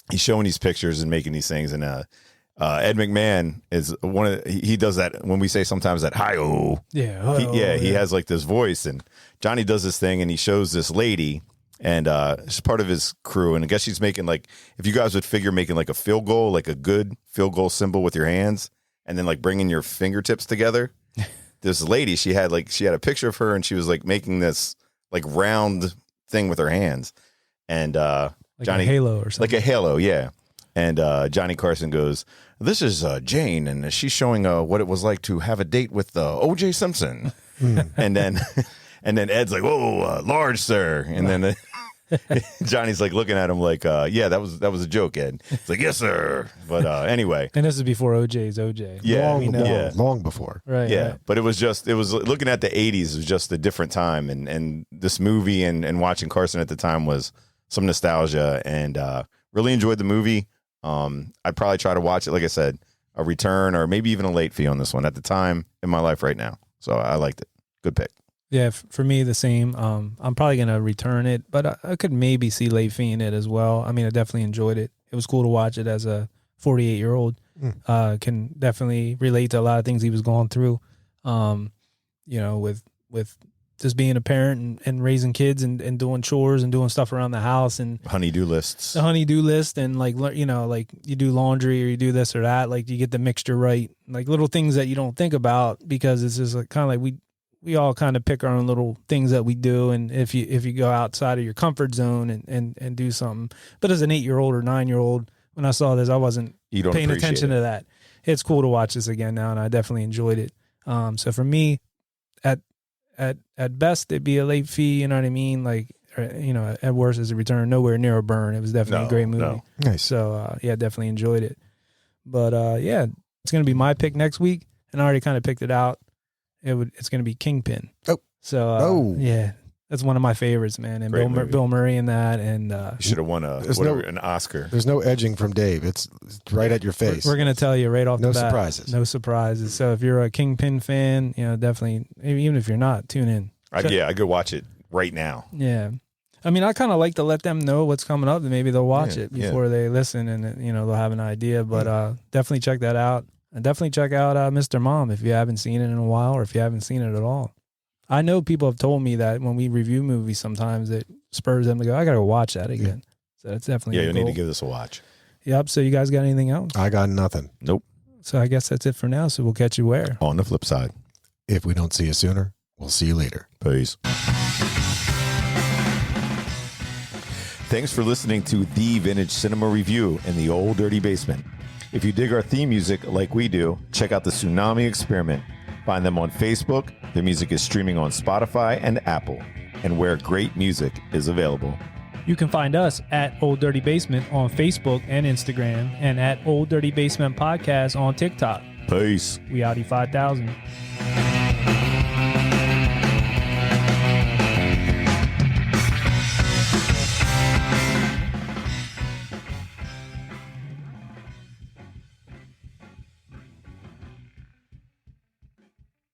he's showing these pictures and making these things, and Ed McMahon is one of he does that when we say sometimes that hi-oh. Yeah. He has like this voice, and Johnny does this thing, and he shows this lady, and she's part of his crew, and I guess she's making like, if you guys would figure making like a field goal, like a good field goal symbol with your hands, and then like bringing your fingertips together. This lady, she had a picture of her, and she was like making this like round thing with her hands, and Like Johnny, a halo or something. like a halo, yeah. And Johnny Carson goes, "This is Jane, and she's showing what it was like to have a date with O.J. Simpson." and then Ed's like, "Whoa, large, sir!" And then Johnny's like looking at him like, "Yeah, that was a joke, Ed." It's like, "Yes, sir." But anyway, And this is before OJ's OJ. Yeah, long before. Right. yeah. Right. But it was looking at the 80s was just a different time, and this movie and watching Carson at the time was some nostalgia, and really enjoyed the movie. I'd probably try to watch it, like I said, a return or maybe even a late fee on this one at the time in my life right now. So I liked it. Good pick. Yeah, for me, the same. I'm probably going to return it, but I could maybe see late fee in it as well. I mean, I definitely enjoyed it. It was cool to watch it as a 48-year-old. Can definitely relate to a lot of things he was going through, with just being a parent and raising kids and doing chores and doing stuff around the house and Honey-do lists. the honey-do list and like you do laundry or you do this or that, like you get the mixture right, like little things that you don't think about because it's just like kind of like we all kind of pick our own little things that we do, and if you go outside of your comfort zone and do something. But as an 8-year-old or 9-year-old, when I saw this, I wasn't paying attention to that. It's cool to watch this again now, and I definitely enjoyed it. So for me, at best, it'd be a late fee. You know what I mean? Like, at worst, it's a return. Nowhere near a burn. It was definitely a great movie. No. Nice. So definitely enjoyed it. But it's gonna be my pick next week, and I already kind of picked it out. It's going to be Kingpin. Oh. So, yeah, that's one of my favorites, man. And Bill Murray in that. And You should have won an Oscar. There's no edging from Dave. It's right at your face. we're going to tell you right off the bat. No surprises. No surprises. So if you're a Kingpin fan, definitely, even if you're not, tune in. I could watch it right now. Yeah. I mean, I kind of like to let them know what's coming up, and maybe they'll watch it before they listen, and they'll have an idea. But definitely check that out. And definitely check out Mr. Mom if you haven't seen it in a while or if you haven't seen it at all. I know people have told me that when we review movies sometimes it spurs them to go, I got to watch that again. So that's definitely you need to give this a watch. Yep. So you guys got anything else? I got nothing. Nope. So I guess that's it for now. So we'll catch you where? On the flip side. If we don't see you sooner, we'll see you later. Peace. Thanks for listening to The Vintage Cinema Review in the Old Dirty Basement. If you dig our theme music like we do, check out the Tsunami Experiment. Find them on Facebook. Their music is streaming on Spotify and Apple, and where great music is available. You can find us at Old Dirty Basement on Facebook and Instagram, and at Old Dirty Basement Podcast on TikTok. Peace. We Audi 5000.